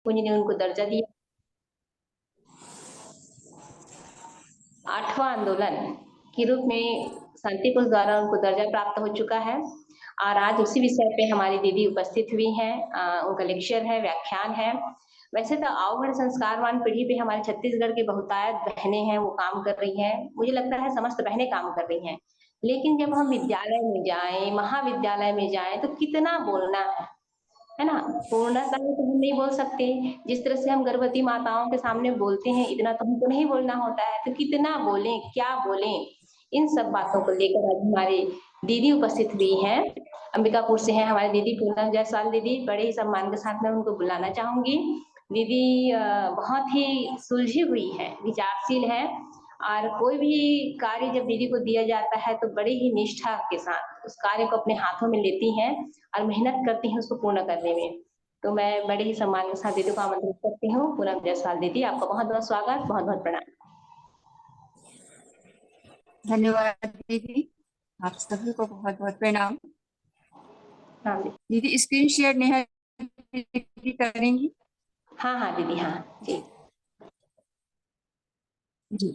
उन्होंने उनको दर्जा दिया। 8वां आंदोलन के रूप में शांति पुरुष द्वारा उनको दर्जा प्राप्त हो चुका है और आज उसी विषय पे हमारी दीदी उपस्थित हुई हैं। उनका लेक्चर है, व्याख्यान है। वैसे तो अवगढ़ संस्कारवान पीढ़ी पे हमारे छत्तीसगढ़ की बहुतायत बहनें हैं, वो काम कर रही हैं। मुझे लगता है समस्त बहनें काम कर रही हैं। लेकिन जब हम विद्यालय में जाएँ, महाविद्यालय में जाएँ तो कितना बोलना है ना? पूर्णतः तो हम नहीं बोल सकते। जिस तरह से हम गर्भवती माताओं के सामने बोलते हैं, इतना तो हमको नहीं बोलना होता है, तो कितना बोलें, क्या बोलें? इन सब बातों को लेकर आज हमारी दीदी उपस्थित हुई हैं। अंबिकापुर से हैं हमारी दीदी पूनम जायसवाल दीदी, बड़े ही सम्मान के साथ मैं उनको बुलाना चाहूँगी। दीदी बहुत ही सुलझी हुई हैं, विचारशील हैं और कोई भी कार्य जब दीदी को दिया जाता है, तो बड़ी ही निष्ठा के साथ उस कार्य को अपने हाथों में लेती हैं और मेहनत करती हैं उसको पूर्ण करने में। तो मैं बड़े ही सम्मान के साथ दीदी को आमंत्रित करती हूँ। पूनम जायसवाल दीदी, आपका बहुत-बहुत स्वागत, बहुत-बहुत प्रणाम। धन्यवाद दीदी, आप सभी को बहुत-बहुत प्रणाम। हाँ जी। दीदी स्क्रीन शेयर नेहा दीदी करेंगी? हाँ, हाँ दीदी, हाँ। जी। जी।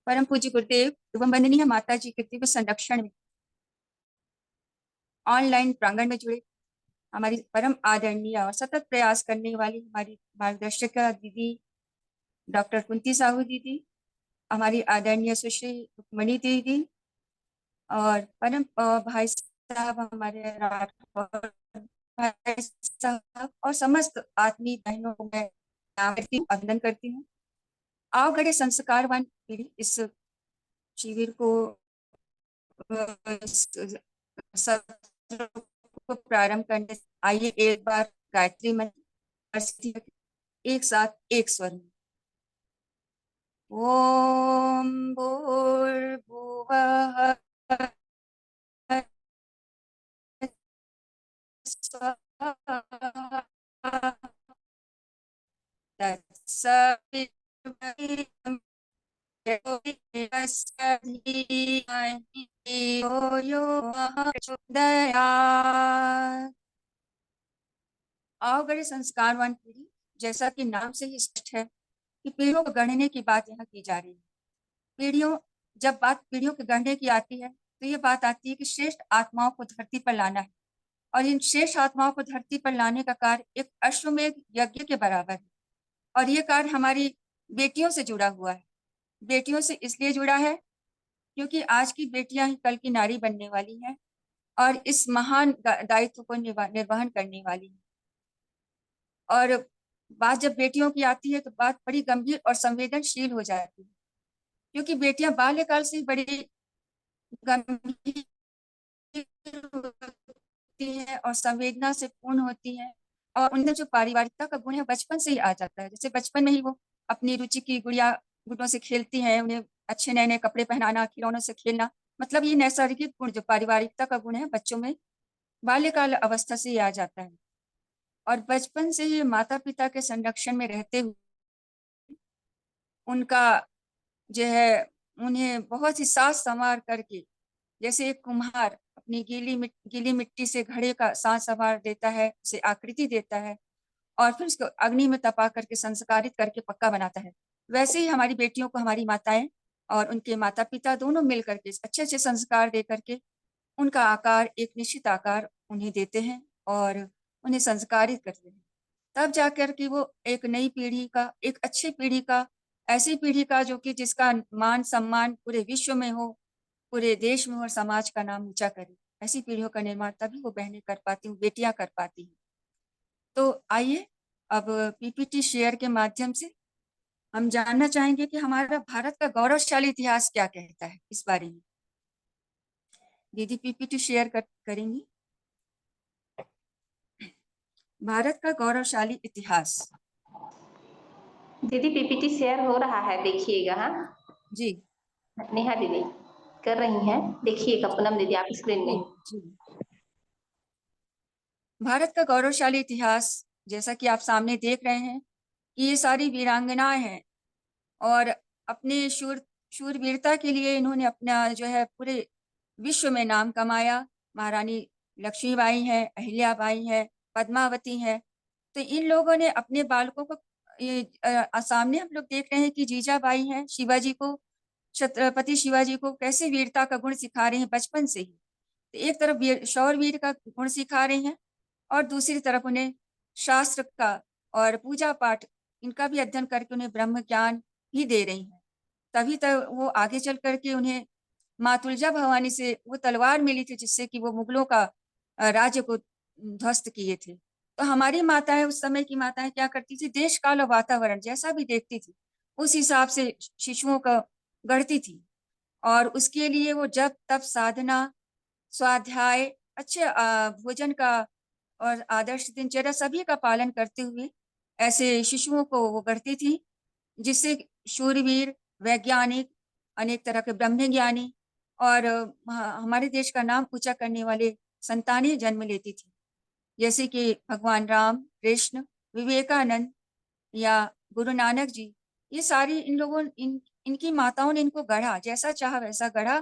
परम पूज्य गुरुदेव एवं वंदनीय माता जी के दिव्य संरक्षण में ऑनलाइन प्रांगण में जुड़े हमारी परम आदरणीय और सतत प्रयास करने वाली हमारी मार्गदर्शिका दीदी डॉक्टर कुंती साहू दीदी, हमारी आदरणीय सुश्री रुक्मणी दीदी और परम भाई साहब हमारे राठौर भाई साहब और समस्त आत्मीय बहनों को मैं अभिनंदन करती हूँ। आवगढ़े संस्कारवान पीढ़ी इस शिविर को सत्र को प्रारंभ करने से आइए एक बार गायत्री मंत्र एक साथ एक स्वर में। ओम भूर्भुवः स्वः तत्सवितुर्वरेण्यं देवस्य धीमहि धियो यो नः प्रचोदयात्। आवगढ़ संस्कारवान पीढ़ी, जैसा कि नाम से ही स्पष्ट है कि पीढ़ियों को गढ़ने की बात यहाँ की जा रही है। जब बात पीढ़ियों के गढ़ने की आती है तो ये बात आती है कि श्रेष्ठ आत्माओं को धरती पर लाना है और इन श्रेष्ठ आत्माओं को धरती पर लाने का कार्य एक अश्वमेध यज्ञ के बराबर है और ये कार्य हमारी बेटियों से जुड़ा हुआ है। बेटियों से इसलिए जुड़ा है क्योंकि आज की बेटियां ही कल की नारी बनने वाली हैं और इस महान दायित्व को निर्वहन करने वाली हैं। और बात जब बेटियों की आती है तो बात बड़ी गंभीर और संवेदनशील हो जाती है, क्योंकि बेटियां बाल्यकाल से बड़ी गंभीर होती है और संवेदना से पूर्ण होती है और उनमें जो पारिवारिकता का गुण है बचपन से ही आ जाता है। जैसे बचपन में ही वो अपनी रुचि की गुड़ियों से खेलती हैं, उन्हें अच्छे नए नए कपड़े पहनाना, खिलौनों से खेलना, मतलब ये नैसर्गिक गुण जो पारिवारिकता का गुण है बच्चों में बाल्यकाल अवस्था से ही आ जाता है। और बचपन से ही माता पिता के संरक्षण में रहते हुए उनका जो है उन्हें बहुत ही साज संवार करके, जैसे एक कुम्हार अपनी गीली मिट्टी से घड़े का साज संवार देता है, उसे आकृति देता है और फिर उसको अग्नि में तपा करके संस्कारित करके पक्का बनाता है, वैसे ही हमारी बेटियों को हमारी माताएं और उनके माता पिता दोनों मिल करके अच्छे अच्छे संस्कार दे करके उनका आकार, एक निश्चित आकार उन्हें देते हैं और उन्हें संस्कारित करते हैं। तब जाकर कि वो एक नई पीढ़ी का, एक अच्छी पीढ़ी का, ऐसी पीढ़ी का जो कि जिसका मान सम्मान पूरे विश्व में हो, पूरे देश में और समाज का नाम ऊंचा करे, ऐसी पीढ़ियों का निर्माण तभी वो बहनें कर पाती हैं, बेटियां कर पाती हैं। तो आइए अब पीपीटी शेयर के माध्यम से हम जानना चाहेंगे कि हमारा भारत का गौरवशाली इतिहास क्या कहता है इस बारे में। दीदी पीपीटी शेयर करेंगी। भारत का गौरवशाली इतिहास। दीदी पीपीटी शेयर हो रहा है, देखिएगा। हाँ जी नेहा दीदी कर रही हैं, देखिएगा पूनम दीदी आप स्क्रीन जी में। जी। भारत का गौरवशाली इतिहास, जैसा कि आप सामने देख रहे हैं कि ये सारी वीरांगनाएं हैं और अपने शूरवीरता के लिए इन्होंने अपना जो है पूरे विश्व में नाम कमाया। महारानी लक्ष्मीबाई है, अहिल्याबाई है, पद्मावती है तो इन लोगों ने अपने बालकों को ये सामने हम लोग देख रहे हैं कि जीजाबाई हैं, शिवाजी को, छत्रपति शिवाजी को कैसे वीरता का गुण सिखा रहे हैं बचपन से ही। तो एक तरफ शौरवीर का गुण सिखा रही हैं और दूसरी तरफ उन्हें शास्त्र का और पूजा पाठ इनका भी अध्ययन करके उन्हें ब्रह्म ज्ञान भी दे रही हैं। तभी तक वो आगे चल करके उन्हें माँ तुलजा भवानी से वो तलवार मिली थी जिससे कि वो मुगलों का राज्य को ध्वस्त किए थे। तो हमारी माताएं, उस समय की माताएं क्या करती थी, देश काल और वातावरण जैसा भी देखती थी उस हिसाब से शिशुओं का गढ़ती थी। और उसके लिए वो जब तब साधना, स्वाध्याय, अच्छे भोजन का और आदर्श दिनचर्या सभी का पालन करते हुए ऐसे शिशुओं को वो गढ़ती थी, जिससे शूरवीर, वैज्ञानिक, अनेक तरह के ब्रह्मज्ञानी और हमारे देश का नाम ऊंचा करने वाले संतानें जन्म लेती थी, जैसे कि भगवान राम, कृष्ण, विवेकानंद या गुरु नानक जी। ये सारी इन लोगों इनकी माताओं ने इनको गढ़ा, जैसा चाहा वैसा गढ़ा।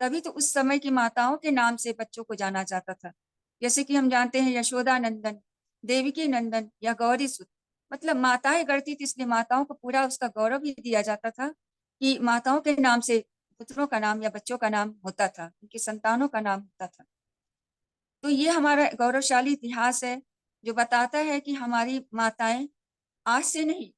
तभी तो उस समय की माताओं के नाम से बच्चों को जाना जाता था। जैसे कि हम जानते हैं यशोदा नंदन, देवकी नंदन या गौरी सुत। मतलब माताएं गढ़ती थी, इसलिए माताओं को पूरा उसका गौरव भी दिया जाता था कि माताओं के नाम से पुत्रों का नाम या बच्चों का नाम होता था, उनकी संतानों का नाम होता था। तो ये हमारा गौरवशाली इतिहास है जो बताता है कि हमारी माताएं आज से नहीं,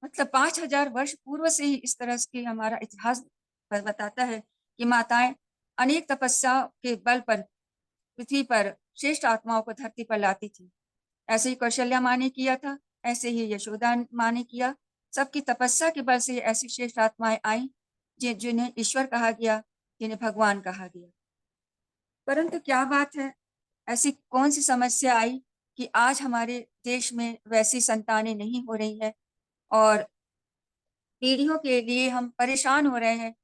मतलब 5,000 वर्ष पूर्व से ही इस तरह की हमारा इतिहास बताता है कि माताएं अनेक तपस्या के बल पर पृथ्वी पर श्रेष्ठ आत्माओं को धरती पर लाती थी। ऐसे ही कौशल्या माँ ने किया था, ऐसे ही यशोदा माँ ने किया। सबकी तपस्या के बल से ऐसी श्रेष्ठ आत्माएं आई जिन्हें ईश्वर कहा गया, जिन्हें भगवान कहा गया। परंतु क्या बात है, ऐसी कौन सी समस्या आई कि आज हमारे देश में वैसी संतानें नहीं हो रही है और पीढ़ियों के लिए हम परेशान हो रहे हैं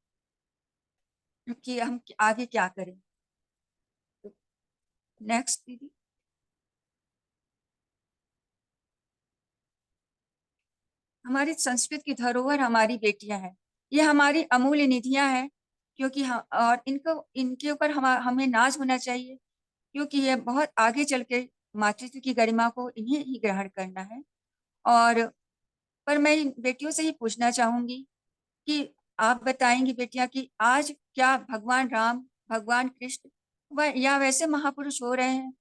कि हम आगे क्या करें। नेक्स्ट दीदी। हमारी संस्कृत की धरोहर हमारी बेटियां हैं, ये हमारी अमूल्य निधियां हैं, क्योंकि हम और इनको इनके ऊपर हमें नाज होना चाहिए, क्योंकि ये बहुत आगे चल के मातृत्व की गरिमा को इन्हें ही ग्रहण करना है। और पर मैं इन बेटियों से ही पूछना चाहूंगी कि आप बताएंगी बेटियां कि आज क्या भगवान राम, भगवान कृष्ण या वैसे महापुरुष हो रहे हैं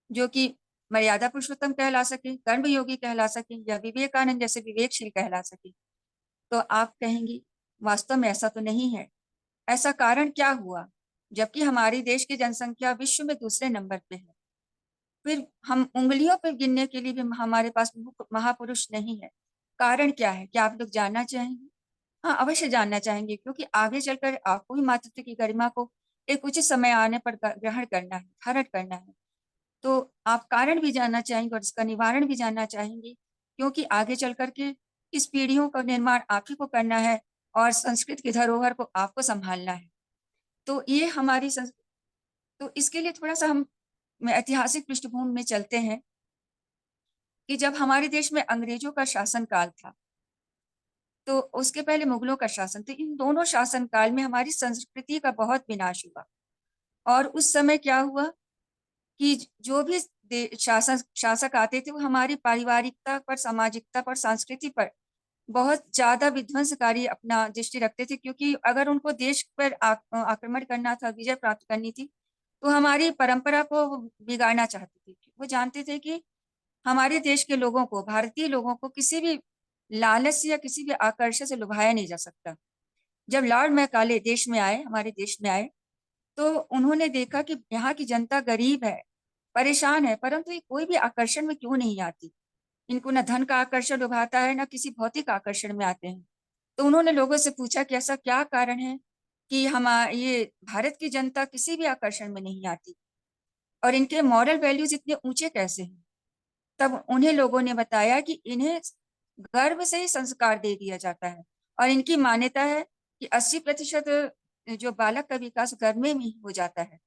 जो कि मर्यादा पुरुषोत्तम कहला सके, कर्म योगी कहला सके या विवेकानंद जैसे विवेकशील कहला सके? तो आप कहेंगी वास्तव में ऐसा तो नहीं है। ऐसा कारण क्या हुआ, जबकि हमारी देश की जनसंख्या विश्व में दूसरे नंबर पे है, फिर हम उंगलियों पर गिनने के लिए भी हमारे पास महापुरुष नहीं है? कारण क्या है, क्या आप लोग जानना चाहेंगे? हाँ, अवश्य जानना चाहेंगे, क्योंकि आगे चलकर आपको भी मातृत्व की गरिमा को एक उचित समय आने पर ग्रहण करना है, धारण करना है। तो आप कारण भी जानना चाहेंगे और इसका निवारण भी जानना चाहेंगे, क्योंकि आगे चल करके इस पीढ़ियों का निर्माण आप ही को करना है और संस्कृत की धरोहर को आपको संभालना है। तो ये हमारी तो इसके लिए थोड़ा सा हम ऐतिहासिक पृष्ठभूमि में चलते हैं कि जब हमारे देश में अंग्रेजों का शासन काल था, तो उसके पहले मुगलों का शासन, तो इन दोनों शासन काल में हमारी संस्कृति का बहुत विनाश हुआ। और उस समय क्या हुआ कि जो भी शासक आते थे वो हमारी पारिवारिकता पर, सामाजिकता पर, संस्कृति पर बहुत ज्यादा विध्वंसकारी अपना दृष्टि रखते थे, क्योंकि अगर उनको देश पर आक्रमण करना था, विजय प्राप्त करनी थी, तो हमारी परंपरा को बिगाड़ना चाहते थे। वो जानते थे कि हमारे देश के लोगों को, भारतीय लोगों को किसी भी लालच से या किसी भी आकर्षण से लुभाया नहीं जा सकता। जब लॉर्ड मैकाले देश में आए, हमारे देश में आए, तो उन्होंने देखा कि यहाँ की जनता गरीब है, परेशान है, परंतु ये कोई भी आकर्षण में क्यों नहीं आती। इनको न धन का आकर्षण लुभाता है, न किसी भौतिक आकर्षण में आते हैं। तो उन्होंने लोगों से पूछा कि ऐसा क्या कारण है कि हम ये भारत की जनता किसी भी आकर्षण में नहीं आती और इनके मॉरल वैल्यूज इतने ऊंचे कैसे हैं। तब उन्हें लोगों ने बताया कि इन्हें गर्भ से ही संस्कार दे दिया जाता है और इनकी मान्यता है कि 80% जो बालक का विकास गर्भ में ही हो जाता है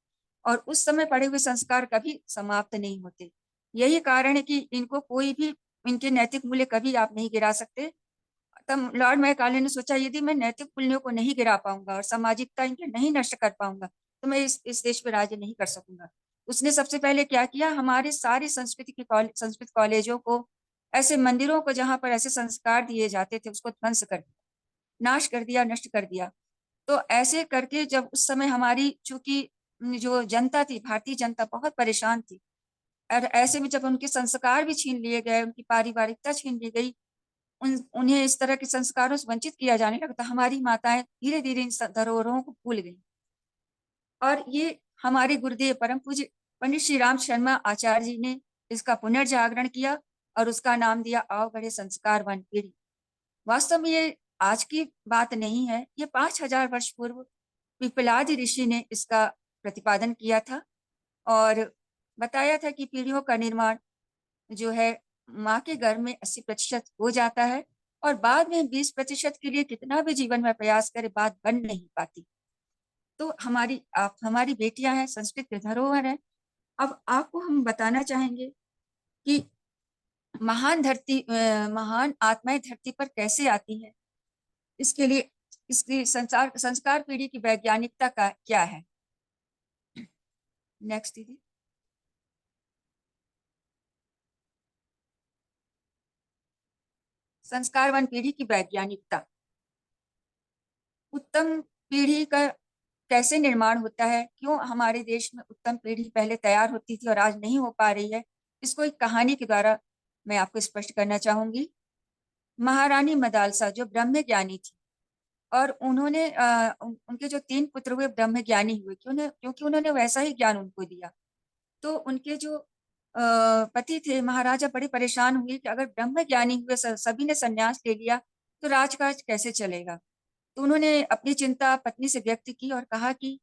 और उस समय पढ़े हुए संस्कार कभी समाप्त नहीं होते। यही कारण है कि इनको कोई भी, इनके नैतिक मूल्य कभी आप नहीं गिरा सकते। तब लॉर्ड मैकाले ने सोचा यदि मैं नैतिक मूल्यों को नहीं गिरा पाऊंगा और सामाजिकता इनके नहीं नष्ट कर पाऊंगा, तो मैं इस देश पर राज्य नहीं कर सकूंगा। उसने सबसे पहले क्या किया, हमारे सारे संस्कृत कॉलेजों को ऐसे मंदिरों को जहाँ पर ऐसे संस्कार दिए जाते थे उसको ध्वंस कर दिया, नाश कर दिया, नष्ट कर दिया। तो ऐसे करके जब उस समय हमारी चूंकि जो जनता थी, भारतीय जनता बहुत परेशान थी, और ऐसे में जब उनके संस्कार भी छीन लिए गए, उनकी पारिवारिकता छीन ली गई, उन्हें इस तरह के संस्कारों से वंचित किया जाने लगा, तो हमारी माताएं धीरे धीरे इन धरोहरों को भूल गई। और ये हमारे गुरुदेव परम पूज्य पंडित श्री राम शर्मा आचार्य जी ने इसका पुनर्जागरण किया और उसका नाम दिया आओ बढ़े संस्कार वन पीढ़ी। वास्तव में ये आज की बात नहीं है, ये 5000 वर्ष पूर्व पिपलाद ऋषि ने इसका प्रतिपादन किया था और बताया था कि पीढ़ियों का निर्माण जो है माँ के गर्भ में 80% हो जाता है और बाद में 20% के लिए कितना भी जीवन में प्रयास करे बात बन नहीं पाती। तो हमारी बेटियां हैं, संस्कृत धरोहर है। अब आपको हम बताना चाहेंगे कि महान आत्माएं धरती पर कैसे आती है, इसके लिए इसकी संस्कार पीढ़ी की वैज्ञानिकता का क्या है। नेक्स्ट दीदी। संस्कारवान पीढ़ी की वैज्ञानिकता। उत्तम पीढ़ी का कैसे निर्माण होता है, क्यों हमारे देश में उत्तम पीढ़ी पहले तैयार होती थी और आज नहीं हो पा रही है, इसको एक कहानी के द्वारा मैं आपको स्पष्ट करना चाहूंगी। महारानी मदालसा जो ब्रह्म ज्ञानी थी और उन्होंने उनके जो 3 पुत्र हुए ब्रह्म ज्ञानी हुए, क्योंकि उन्होंने वैसा ही ज्ञान उनको दिया। तो उनके जो पति थे महाराजा बड़े परेशान हुए कि अगर ब्रह्म ज्ञानी हुए सभी ने संन्यास ले लिया तो राजकाज कैसे चलेगा। तो उन्होंने अपनी चिंता पत्नी से व्यक्त की और कहा कि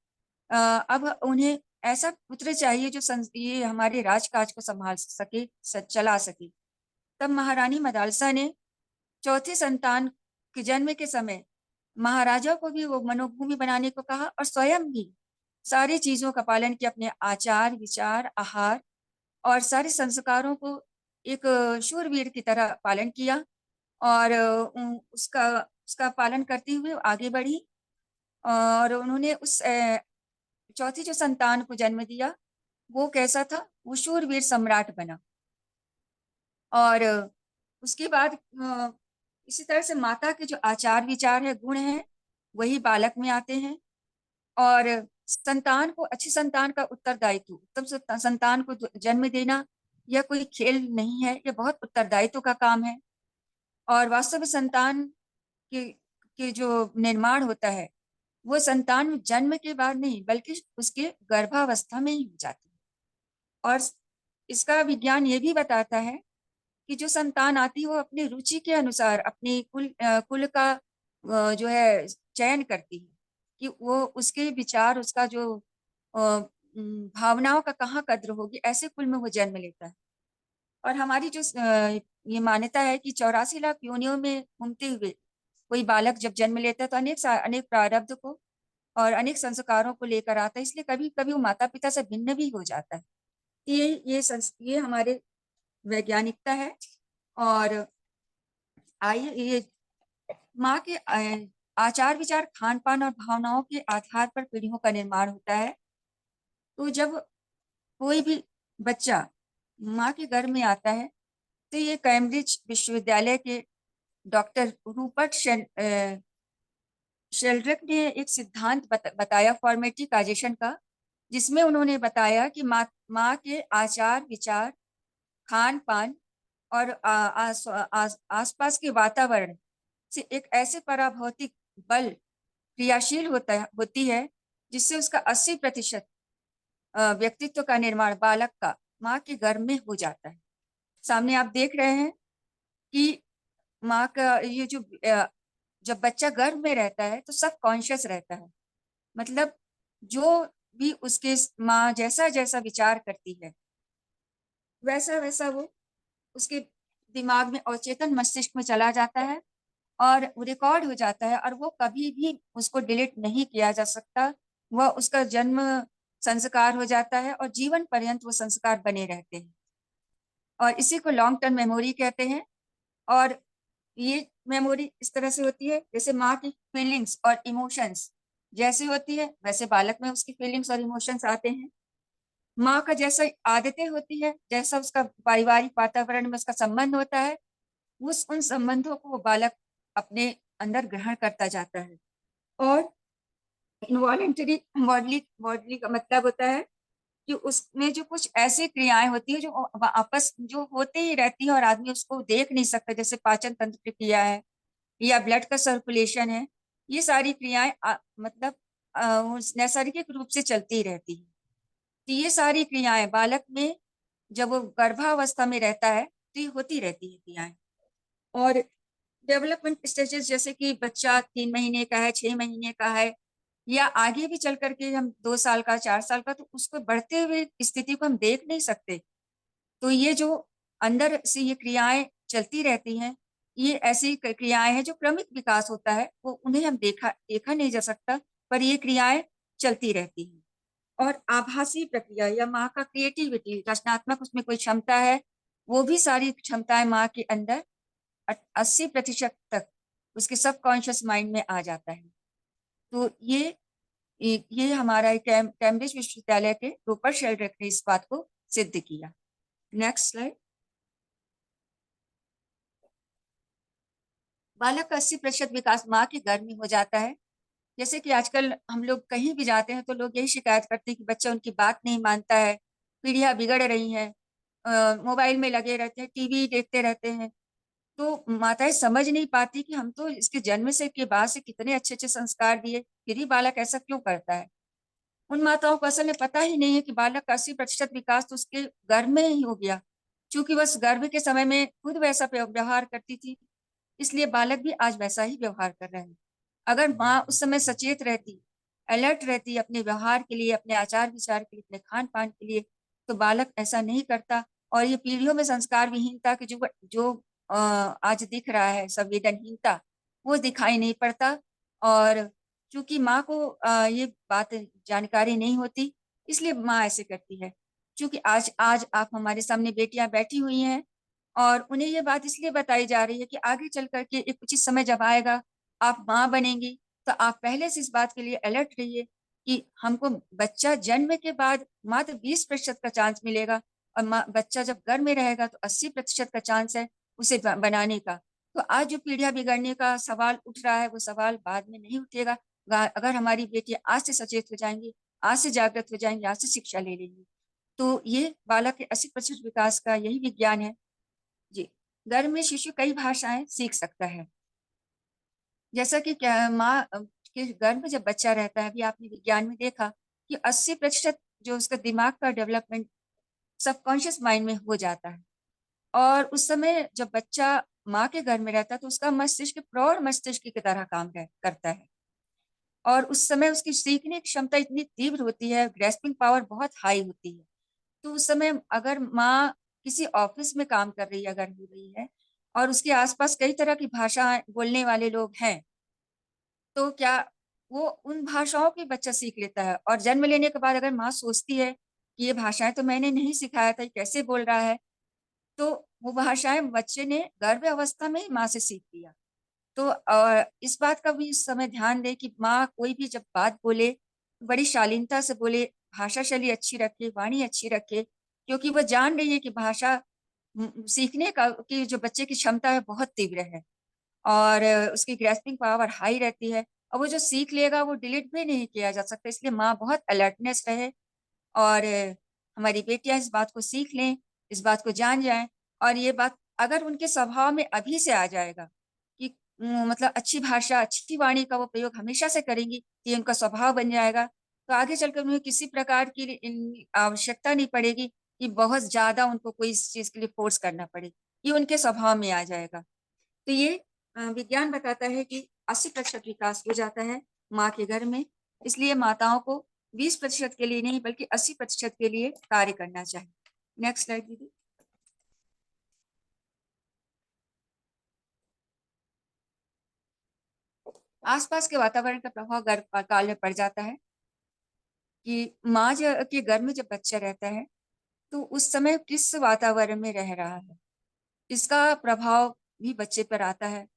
अब उन्हें ऐसा पुत्र चाहिए जो ये हमारे राजकाज को संभाल सके, चला सके। तब महारानी मदालसा ने चौथे संतान के जन्म के समय महाराजा को भी वो मनोभूमि बनाने को कहा और स्वयं भी सारी चीजों का पालन किया, अपने आचार विचार आहार और सारे संस्कारों को एक शूरवीर की तरह पालन किया और उसका उसका पालन करते हुए आगे बढ़ी और उन्होंने उस चौथी जो संतान को जन्म दिया वो कैसा था, वो शूरवीर सम्राट बना। और उसके बाद इसी तरह से माता के जो आचार विचार है गुण है वही बालक में आते हैं और संतान को अच्छी संतान का उत्तरदायित्व, उत्तम संतान को जन्म देना यह कोई खेल नहीं है, यह बहुत उत्तरदायित्व का काम है। और वास्तव में संतान के जो निर्माण होता है वो संतान जन्म के बाद नहीं बल्कि उसके गर्भावस्था में ही हो जाती है। और इसका विज्ञान ये भी बताता है कि जो संतान आती है वो अपनी रुचि के अनुसार अपनी कुल का जो है चयन करती है कि वो उसके विचार उसका जो भावनाओं का कहाँ कद्र होगी, ऐसे कुल में वो जन्म लेता है। और हमारी जो ये मान्यता है कि 84 लाख योनियों में घूमते हुए कोई बालक जब जन्म लेता है तो अनेक प्रारब्ध को और अनेक संस्कारों को लेकर आता है, इसलिए कभी कभी वो माता पिता से भिन्न भी हो जाता है। ये हमारे वैज्ञानिकता है। और आइए ये माँ के आचार विचार खान पान और भावनाओं के आधार पर पीढ़ियों का निर्माण होता है। तो जब कोई भी बच्चा माँ के गर्भ में आता है तो ये कैम्ब्रिज विश्वविद्यालय के डॉक्टर रूपर्ट शेल्ड्रिक ने एक सिद्धांत बताया फॉर्मेटिकाइजेशन का, जिसमें उन्होंने बताया कि माँ के आचार विचार खान पान और आसपास के वातावरण से एक ऐसे पराभौतिक बल क्रियाशील होती है जिससे उसका 80% व्यक्तित्व का निर्माण बालक का माँ के गर्भ में हो जाता है। सामने आप देख रहे हैं कि माँ का ये जो जब बच्चा गर्भ में रहता है तो सब कॉन्शियस रहता है, मतलब जो भी उसके माँ जैसा जैसा विचार करती है वैसा वैसा वो उसके दिमाग में और चेतन मस्तिष्क में चला जाता है और रिकॉर्ड हो जाता है और वो कभी भी उसको डिलीट नहीं किया जा सकता। वह उसका जन्म संस्कार हो जाता है और जीवन पर्यंत वो संस्कार बने रहते हैं और इसी को लॉन्ग टर्म मेमोरी कहते हैं। और ये मेमोरी इस तरह से होती है जैसे माँ की फीलिंग्स और इमोशंस जैसे होती है वैसे बालक में उसकी फीलिंग्स और इमोशंस आते हैं। माँ का जैसा आदतें होती है, जैसा उसका पारिवारिक वातावरण में उसका संबंध होता है, उस उन संबंधों को वो बालक अपने अंदर ग्रहण करता जाता है। और इनवॉलेंटरी मॉडलिंग मॉडलिंग का मतलब होता है कि उसमें जो कुछ ऐसी क्रियाएं होती है जो आपस जो होते ही रहती है और आदमी उसको देख नहीं सकता, जैसे पाचन तंत्र की क्रिया है या ब्लड का सर्कुलेशन है। ये सारी क्रियाएं मतलब नैसर्गिक रूप से चलती ही रहती है। तो ये सारी क्रियाएं बालक में जब वो गर्भावस्था में रहता है तो ये होती रहती है क्रियाएं। और डेवलपमेंट स्टेजेस जैसे कि बच्चा 3 महीने का है, 6 महीने का है, या आगे भी चल करके हम 2 साल का, 4 साल का, तो उसको बढ़ते हुए स्थिति को हम देख नहीं सकते। तो ये जो अंदर से ये क्रियाएं चलती रहती हैं, ये ऐसी क्रियाएं हैं जो क्रमिक विकास होता है, वो उन्हें हम देखा देखा नहीं जा सकता, पर ये क्रियाएं चलती रहती हैं। और आभासी प्रक्रिया या माँ का क्रिएटिविटी, रचनात्मक उसमें कोई क्षमता है, वो भी सारी क्षमताएं माँ के अंदर 80% तक उसके सबकॉन्शियस माइंड में आ जाता है। तो ये हमारा कैम्ब्रिज विश्वविद्यालय के रूपर्ट शेल्ड्रिक ने इस बात को सिद्ध किया। Next slide. बालक का 80% विकास माँ के गर्भ में हो जाता है। जैसे कि आजकल हम लोग कहीं भी जाते हैं तो लोग यही शिकायत करते हैं कि बच्चा उनकी बात नहीं मानता है, पीढ़ियां बिगड़ रही हैं, मोबाइल में लगे रहते हैं, टीवी देखते रहते हैं। तो माताएं समझ नहीं पाती कि हम तो इसके जन्म से के बाद से कितने अच्छे अच्छे संस्कार दिए, फिर भी बालक ऐसा क्यों करता है। उन माताओं को असल में पता ही नहीं है कि बालक का 80% विकास तो उसके गर्भ में ही हो गया। चूंकि बस गर्भ के समय में खुद वैसा व्यवहार करती थी, इसलिए बालक भी आज वैसा ही व्यवहार कर रहे हैं। अगर माँ उस समय सचेत रहती, अलर्ट रहती अपने व्यवहार के लिए, अपने आचार विचार के लिए, अपने खान पान के लिए, तो बालक ऐसा नहीं करता। और ये पीढ़ियों में संस्कार विहीनता की जो जो आज दिख रहा है, संवेदनहीनता, वो दिखाई नहीं पड़ता। और चूंकि माँ को ये बात जानकारी नहीं होती, इसलिए माँ ऐसे करती है। क्योंकि आज आज आप हमारे सामने बेटियां बैठी हुई हैं और उन्हें ये बात इसलिए बताई जा रही है कि आगे चल करके एक उचित समय जब आएगा, आप माँ बनेंगी, तो आप पहले से इस बात के लिए अलर्ट रहिए कि हमको बच्चा जन्म के बाद मात्र 20% का चांस मिलेगा, और बच्चा जब घर में रहेगा तो 80% का चांस है उसे बनाने का। तो आज जो पीढ़ियां बिगड़ने का सवाल उठ रहा है, वो सवाल बाद में नहीं उठेगा अगर हमारी बेटियां आज से सचेत हो जाएंगी, आज से जागृत हो जाएंगी, आज से शिक्षा ले लेंगी। तो ये बालक के 80% विकास का यही विज्ञान है। जी। गर्भ में शिशु कई भाषाएं सीख सकता है। जैसा कि क्या माँ के गर्भ में जब बच्चा रहता है, अभी आपने विज्ञान में देखा कि 80% जो उसका दिमाग का डेवलपमेंट सबकॉन्शियस माइंड में हो जाता है। और उस समय जब बच्चा माँ के घर में रहता है तो उसका मस्तिष्क प्रौढ़ मस्तिष्क की तरह काम करता है। और उस समय उसकी सीखने की क्षमता इतनी तीव्र होती है, ग्रेस्पिंग पावर बहुत हाई होती है। तो उस समय अगर माँ किसी ऑफिस में काम कर रही है, अगर हो रही है, और उसके आसपास कई तरह की भाषा बोलने वाले लोग हैं, तो क्या वो उन भाषाओं की बच्चा सीख लेता है। और जन्म लेने के बाद अगर माँ सोचती है कि ये भाषाएं तो मैंने नहीं सिखाया था, ये कैसे बोल रहा है, तो वो भाषाएं बच्चे ने गर्भ अवस्था में ही माँ से सीख लिया। तो इस बात का भी इस समय ध्यान दे कि माँ कोई भी जब बात बोले तो बड़ी शालीनता से बोले, भाषा शैली अच्छी रखे, वाणी अच्छी रखे, क्योंकि वह जान रही है कि भाषा सीखने का की जो बच्चे की क्षमता है बहुत तीव्र है। और उसकी ग्रेस्पिंग पावर हाई रहती है, और वो जो सीख लेगा वो डिलीट भी नहीं किया जा सकता। इसलिए माँ बहुत अलर्टनेस रहे, और हमारी बेटियां इस बात को सीख लें, इस बात को जान जाएं। और ये बात अगर उनके स्वभाव में अभी से आ जाएगा कि मतलब अच्छी भाषा, अच्छी वाणी का वो प्रयोग हमेशा से करेंगी, ये उनका स्वभाव बन जाएगा, तो आगे चलकर उन्हें किसी प्रकार की आवश्यकता नहीं पड़ेगी कि बहुत ज्यादा उनको कोई इस चीज के लिए फोर्स करना पड़े। ये उनके स्वभाव में आ जाएगा। तो ये विज्ञान बताता है कि 80% विकास हो जाता है माँ के घर में। इसलिए माताओं को 20% के लिए नहीं बल्कि 80% के लिए कार्य करना चाहिए। नेक्स्ट स्लाइड दीदी। आसपास के वातावरण का प्रभाव गर्भकाल में पड़ जाता है कि माँ के घर में जब बच्चा रहता है तो उस समय किस वातावरण में रह रहा है, इसका प्रभाव भी बच्चे पर आता है।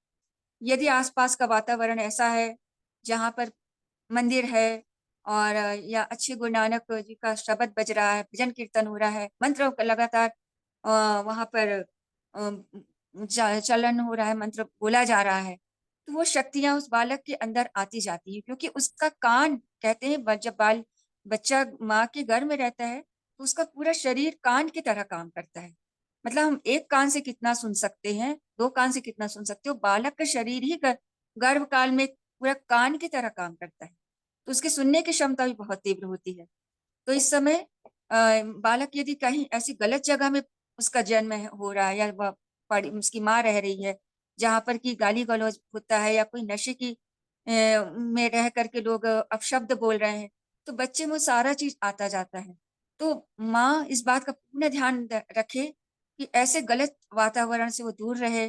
यदि आसपास का वातावरण ऐसा है जहाँ पर मंदिर है और या अच्छे गुरु नानक जी का शब्द बज रहा है, भजन कीर्तन हो रहा है, मंत्र लगातार वहाँ पर चलन हो रहा है, मंत्र बोला जा रहा है, तो वो शक्तियां उस बालक के अंदर आती जाती है, क्योंकि उसका कान, कहते हैं जब बच्चा माँ के गर्भ में रहता है तो उसका पूरा शरीर कान की तरह काम करता है। मतलब हम एक कान से कितना सुन सकते हैं, दो कान से कितना सुन सकते हो, बालक का शरीर ही गर्भ काल में पूरा कान की तरह काम करता है, तो उसकी सुनने की क्षमता भी बहुत तीव्र होती है। तो इस समय बालक यदि कहीं ऐसी गलत जगह में उसका जन्म हो रहा है, या वह उसकी माँ रह रही है जहाँ पर कि गाली गलौज होता है, या कोई नशे की में रह करके लोग अपशब्द बोल रहे हैं, तो बच्चे में सारा चीज आता जाता है। तो माँ इस बात का पूर्ण ध्यान रखे कि ऐसे गलत वातावरण से वो दूर रहे,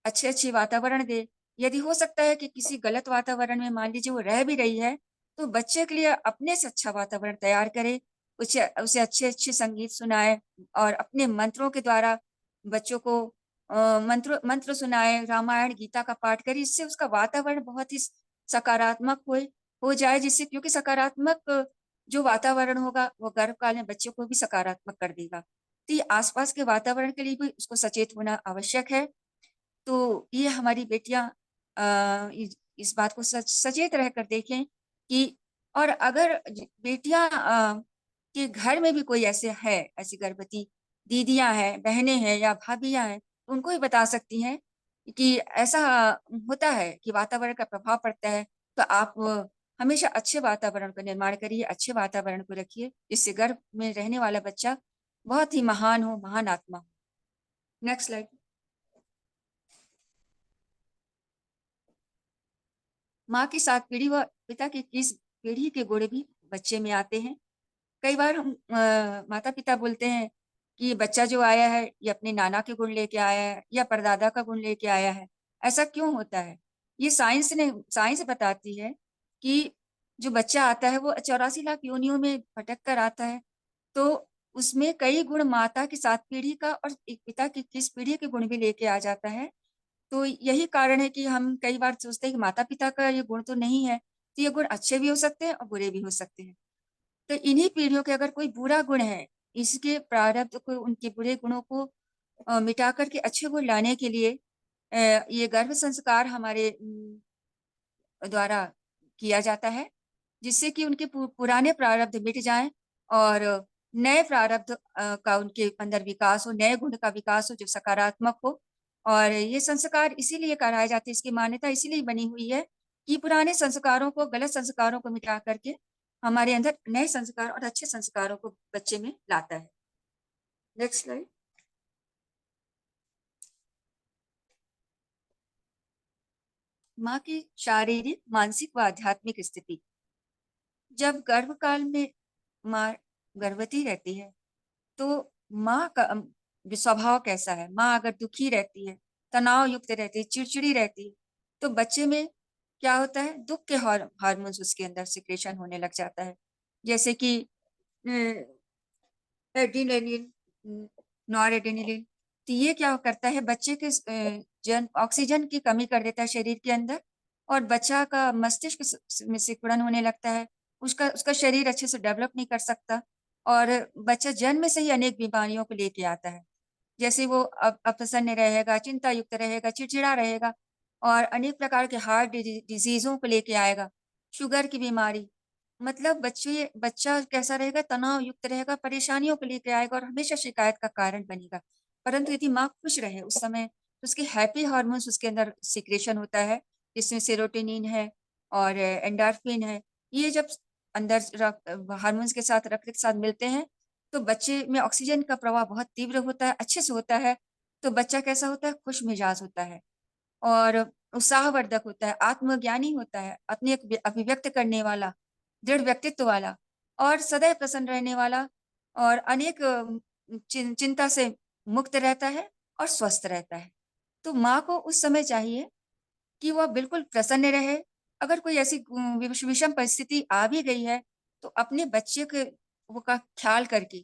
अच्छे अच्छे वातावरण दे। यदि हो सकता है कि किसी गलत वातावरण में मान लीजिए वो रह भी रही है, तो बच्चे के लिए अपने से अच्छा वातावरण तैयार करे, उसे उसे अच्छे अच्छे संगीत सुनाए, और अपने मंत्रों के द्वारा बच्चों को मंत्र मंत्र सुनाए, रामायण गीता का पाठ करे, इससे उसका वातावरण बहुत ही सकारात्मक हो जाए, जिससे, क्योंकि सकारात्मक जो वातावरण होगा वो गर्भकाल में बच्चे को भी सकारात्मक कर देगा। तो ये आसपास के वातावरण के लिए भी उसको सचेत होना आवश्यक है। तो ये हमारी बेटियां इस बात को सचेत रहकर देखें कि, और अगर बेटियां के घर में भी कोई ऐसे है, ऐसी गर्भवती दीदियां हैं, बहनें हैं या भाभियां हैं, तो उनको भी बता सकती हैं कि ऐसा होता है कि वातावरण का प्रभाव पड़ता है। तो आप हमेशा अच्छे वातावरण का निर्माण करिए, अच्छे वातावरण को रखिए, जिससे गर्भ में रहने वाला बच्चा बहुत ही महान हो, महान आत्मा हो। Next slide. माँ की 7 पीढ़ी व पिता की 21 पीढ़ी के गुण भी बच्चे में आते हैं। कई बार हम माता पिता बोलते हैं कि बच्चा जो आया है ये अपने नाना के गुण लेके आया है या परदादा का गुण लेके आया है। ऐसा क्यों होता है? ये साइंस बताती है कि जो बच्चा आता है वो 84 लाख योनियों में भटक कर आता है, तो उसमें कई गुण माता की 7 पीढ़ी का और एक पिता की 21 पीढ़ी के गुण भी लेके आ जाता है। तो यही कारण है कि हम कई बार सोचते हैं कि माता पिता का ये गुण तो नहीं है, तो ये गुण अच्छे भी हो सकते हैं और बुरे भी हो सकते हैं। तो इन्हीं पीढ़ियों के अगर कोई बुरा गुण है, इसके प्रारब्ध को, उनके बुरे गुणों को मिटा करके अच्छे गुण लाने के लिए ये गर्भ संस्कार हमारे द्वारा किया जाता है, जिससे कि उनके पुराने प्रारब्ध मिट जाएं और नए प्रारब्ध का उनके अंदर विकास हो, नए गुण का विकास हो जो सकारात्मक हो। और ये संस्कार इसीलिए कराए जाते हैं, इसकी मान्यता इसीलिए बनी हुई है कि पुराने संस्कारों को, गलत संस्कारों को मिटा करके हमारे अंदर नए संस्कार और अच्छे संस्कारों को बच्चे में लाता है। Next slide. माँ की शारीरिक, मानसिक व आध्यात्मिक स्थिति। जब गर्भकाल में माँ गर्भवती रहती है तो माँ का स्वभाव कैसा है? माँ अगर दुखी रहती है, तनाव युक्त रहती है, चिड़चिड़ी रहती है, तो बच्चे में क्या होता है? दुख के हार्मोन्स उसके अंदर सिक्रेशन होने लग जाता है, जैसे कि एड्रेनलिन, नॉरएड्रेनलिन। तो ये क्या करता है? बच्चे के ऑक्सीजन की कमी कर देता है शरीर के अंदर, और बच्चा का मस्तिष्क में सिकुड़न होने लगता है, उसका उसका शरीर अच्छे से डेवलप नहीं कर सकता, और बच्चा जन्म से ही अनेक बीमारियों को लेके आता है। जैसे वो अप्रसन्न रहेगा, चिंता युक्त रहेगा, चिड़चिड़ा रहेगा, और अनेक प्रकार के हार्ट डिजीजों को लेके आएगा, शुगर की बीमारी। मतलब बच्चा कैसा रहेगा? तनाव युक्त रहेगा, परेशानियों को लेके आएगा और हमेशा शिकायत का कारण बनेगा। परंतु यदि माँ खुश रहे उस समय, तो उसके हैप्पी हार्मोन्स उसके अंदर सिक्रेशन होता है, जिसमें सेरोटोनिन है और एंडोर्फिन है। ये जब अंदर हार्मोन्स के साथ, रक्त के साथ मिलते हैं, तो बच्चे में ऑक्सीजन का प्रवाह बहुत तीव्र होता है, अच्छे से होता है। तो बच्चा कैसा होता है? खुश मिजाज होता है और उत्साहवर्धक होता है, आत्मज्ञानी होता है, अपने अभिव्यक्त करने वाला, दृढ़ व्यक्तित्व वाला, और सदैव प्रसन्न रहने वाला, और अनेक चिंता से मुक्त रहता है और स्वस्थ रहता है। तो माँ को उस समय चाहिए कि वह बिल्कुल प्रसन्न रहे। अगर कोई ऐसी विषम परिस्थिति आ भी गई है, तो अपने बच्चे के वो का ख्याल करके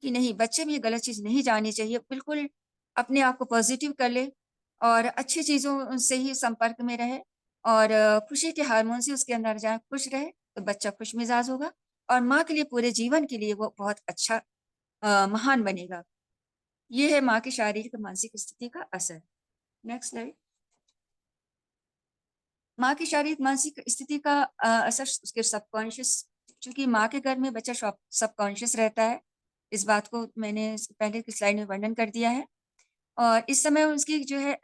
कि नहीं, बच्चे में ये गलत चीज नहीं जानी चाहिए, बिल्कुल अपने आप को पॉजिटिव कर ले और अच्छी चीजों से ही संपर्क में रहे, और खुशी के हार्मोन से उसके अंदर जाए, खुश रहे तो बच्चा खुश मिजाज होगा और माँ के लिए पूरे जीवन के लिए वो बहुत अच्छा महान बनेगा। ये है माँ की शारीरिक और मानसिक स्थिति का असर। Next slide. माँ की शारीरिक मानसिक स्थिति का असर उसके सबकॉन्शियस, चूंकि माँ के घर में बच्चा सबकॉन्शियस रहता है, इस बात को मैंने पहले की स्लाइड में वर्णन कर दिया है। और इस समय उसकी जो है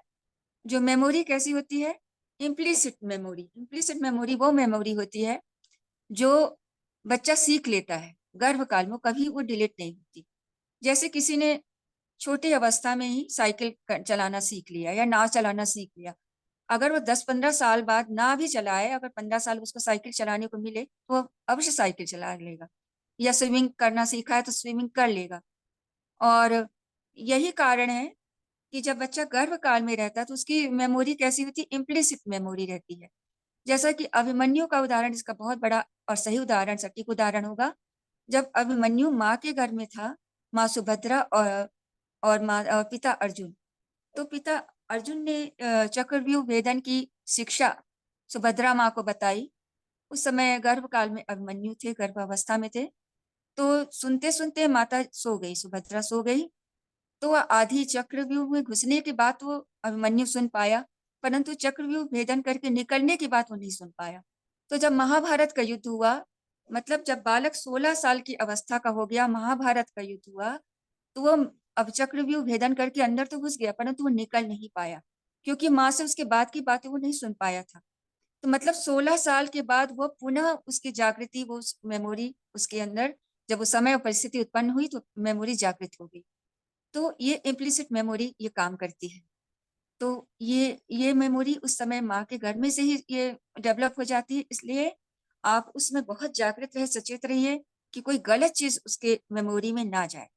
जो मेमोरी कैसी होती है, इम्प्लिसिट मेमोरी। इम्प्लिसिट मेमोरी वो मेमोरी होती है जो बच्चा सीख लेता है गर्भकाल में, कभी वो डिलीट नहीं होती। जैसे किसी ने छोटी अवस्था में ही साइकिल चलाना सीख लिया या नाव चलाना सीख लिया, अगर वो 10-15 साल बाद ना भी चलाए, अगर 15 साल उसको साइकिल चलाने को मिले तो वो अवश्य साइकिल चला लेगा। या स्विमिंग करना सीखा है तो स्विमिंग कर लेगा। और यही कारण है कि जब बच्चा गर्भकाल में रहता है तो उसकी मेमोरी कैसी होती है, इम्प्लिसिट मेमोरी रहती है। जैसा कि अभिमन्यु का उदाहरण इसका बहुत बड़ा और सही उदाहरण, सटीक उदाहरण होगा। जब अभिमन्यु माँ के घर में था, माँ सुभद्रा और माँ पिता अर्जुन, तो पिता अर्जुन ने चक्रव्यूह भेदन की शिक्षा सुभद्रा माँ को बताई। उस समय गर्भकाल में अभिमन्यु थे, गर्भावस्था में थे। तो सुनते सुनते माता सो गई, सुभद्रा सो गई। तो वह आधी चक्रव्यूह में घुसने के बाद वो अभिमन्यु सुन पाया, परंतु चक्रव्यूह भेदन करके निकलने के बाद वो नहीं सुन पाया। तो जब महाभारत का युद्ध हुआ, मतलब जब बालक 16 साल की अवस्था का हो गया, महाभारत का युद्ध हुआ, तो वो अब चक्रव्यूह भेदन करके अंदर तो घुस गया परंतु वो निकल नहीं पाया, क्योंकि माँ से उसके बाद की बातें वो नहीं सुन पाया था। तो मतलब 16 साल के बाद वो पुनः उसकी जागृति, वो मेमोरी उसके अंदर, जब वो समय और परिस्थिति उत्पन्न हुई तो मेमोरी जागृत हो गई। तो ये इम्प्लिसिट मेमोरी ये काम करती है। तो ये मेमोरी उस समय माँ के घर में से ही ये डेवलप हो जाती है, इसलिए आप उसमें बहुत जागृत रहे, सचेत रहिए कि कोई गलत चीज उसके मेमोरी में ना जाए।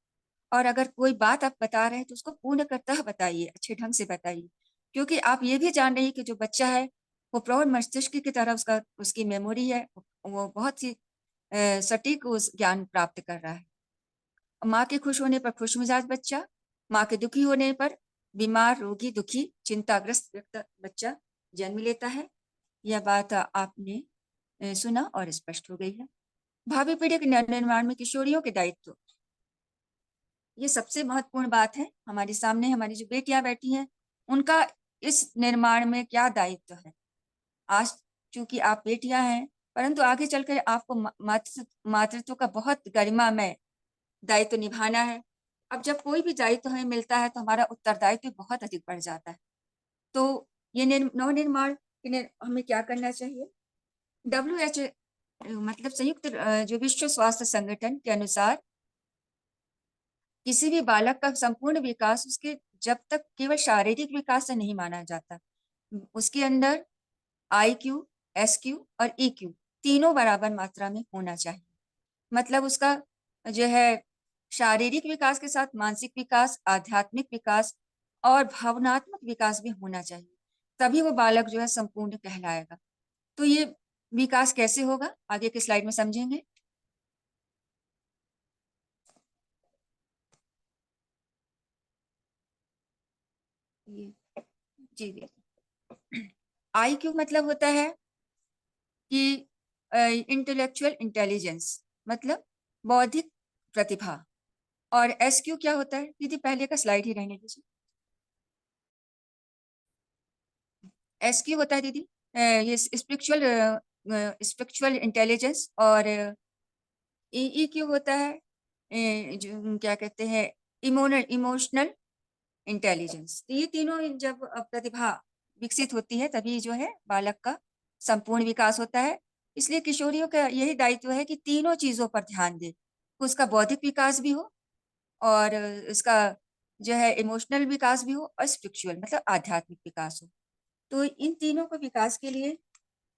और अगर कोई बात आप बता रहे हैं तो उसको पूर्णतः बताइए, अच्छे ढंग से बताइए, क्योंकि आप ये भी जान रहे हैं कि जो बच्चा है वो प्रौढ़ मस्तिष्क की तरह उसकी मेमोरी है, वो बहुत ही सटीक उस ज्ञान प्राप्त कर रहा है। माँ के खुश होने पर खुश मिजाज बच्चा, माँ के दुखी होने पर बीमार, रोगी, दुखी, चिंताग्रस्त बच्चा जन्म लेता है। यह बात आपने सुना और स्पष्ट हो गई है। भावी पीढ़ी के निर्माण में किशोरियों के दायित्व, ये सबसे महत्वपूर्ण बात है। हमारे सामने हमारी जो बेटियां बैठी हैं, उनका इस निर्माण में क्या दायित्व है। आज चूंकि आप बेटियां हैं, परंतु आगे चलकर आपको मातृत्व का बहुत गरिमामय दायित्व निभाना है। अब जब कोई भी दायित्व हमें मिलता है तो हमारा उत्तरदायित्व बहुत अधिक बढ़ जाता है। तो ये नवनिर्माण हमें क्या करना चाहिए। WHO मतलब संयुक्त जो विश्व स्वास्थ्य संगठन के अनुसार किसी भी बालक का संपूर्ण विकास उसके जब तक केवल शारीरिक विकास से नहीं माना जाता, उसके अंदर IQ, SQ और EQ तीनों बराबर मात्रा में होना चाहिए। मतलब उसका जो है शारीरिक विकास के साथ मानसिक विकास, आध्यात्मिक विकास और भावनात्मक विकास भी होना चाहिए, तभी वो बालक जो है संपूर्ण कहलाएगा। तो ये विकास कैसे होगा आगे के स्लाइड में समझेंगे। ये जी जी। IQ मतलब होता है कि इंटेलेक्चुअल इंटेलिजेंस, मतलब बौद्धिक प्रतिभा। और SQ क्या होता है दीदी, पहले का स्लाइड ही रहने दीजिए। SQ होता है दीदी ये स्पिरिचुअल इंटेलिजेंस। और EQ होता है जो क्या कहते हैं, इमोशनल इंटेलिजेंस। तो ये तीनों जब प्रतिभा विकसित होती है तभी जो है बालक का संपूर्ण विकास होता है। इसलिए किशोरियों का यही दायित्व है कि तीनों चीजों पर ध्यान दे, उसका बौद्धिक विकास भी हो और उसका जो है इमोशनल विकास भी हो और स्पिरिचुअल मतलब आध्यात्मिक विकास हो। तो इन तीनों को विकास के लिए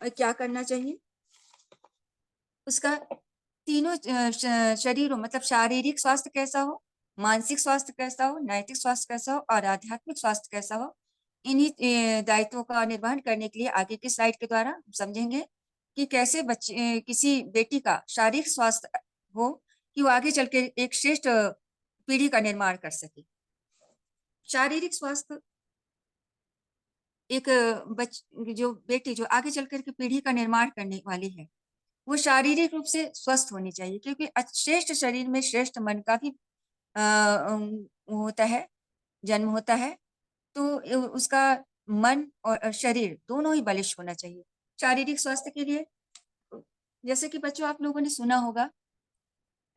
क्या करना चाहिए, उसका तीनों शरीरों मतलब शारीरिक स्वास्थ्य कैसा हो, मानसिक स्वास्थ्य कैसा हो, नैतिक स्वास्थ्य कैसा हो और आध्यात्मिक स्वास्थ्य कैसा हो। इन्हीं दायित्वों का निर्वहन करने के लिए आगे की स्लाइड के द्वारा हम समझेंगे कि कैसे बच्चे किसी बेटी का शारीरिक स्वास्थ्य हो कि वो आगे चल के एक श्रेष्ठ पीढ़ी का निर्माण कर सके। शारीरिक स्वास्थ्य एक जो बेटी जो आगे चल कर के पीढ़ी का निर्माण करने वाली है, वो शारीरिक रूप से स्वस्थ होनी चाहिए, क्योंकि श्रेष्ठ शरीर में श्रेष्ठ मन का भी वो होता है, जन्म होता है। तो उसका मन और शरीर दोनों ही बलिष्ठ होना चाहिए। शारीरिक स्वास्थ्य के लिए जैसे कि बच्चों आप लोगों ने सुना होगा,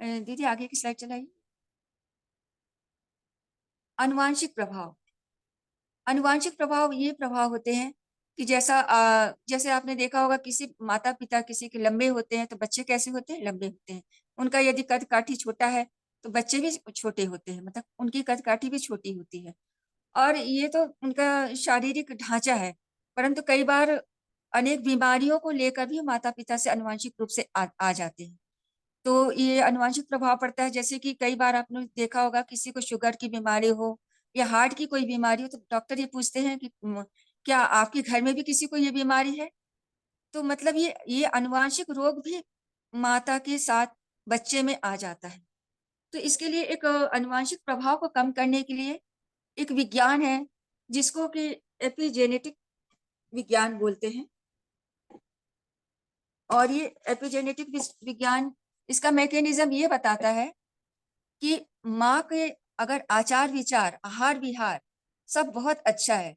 दीदी आगे की स्लाइड चलाइए। आनुवांशिक प्रभाव। आनुवांशिक प्रभाव ये प्रभाव होते हैं कि जैसे आपने देखा होगा, किसी माता-पिता किसी के लंबे होते हैं तो बच्चे कैसे होते हैं? लंबे होते हैं। उनका यदि कद-काठी छोटा है तो बच्चे भी छोटे होते हैं, मतलब उनकी कद-काठी भी छोटी होती है। और ये तो उनका शारीरिक ढाँचा है, परंतु कई बार अनेक बीमारियों को लेकर भी माता-पिता से आनुवांशिक रूप से आ जाते हैं। तो ये आनुवांशिक प्रभाव पड़ता है, जैसे कि कई बार आपने देखा होगा किसी को शुगर की बीमारी हो या हार्ट की कोई बीमारी हो, तो डॉक्टर ये पूछते हैं कि क्या आपके घर में भी किसी को ये बीमारी है? तो मतलब ये आनुवांशिक रोग भी माता के साथ बच्चे में आ जाता है। तो इसके लिए एक आनुवांशिक प्रभाव को कम करने के लिए एक विज्ञान है, जिसको कि एपिजेनेटिक विज्ञान बोलते हैं। और ये एपिजेनेटिक विज्ञान, इसका मैकेनिज्म ये बताता है कि माँ के अगर आचार-विचार, आहार-विहार सब बहुत अच्छा है,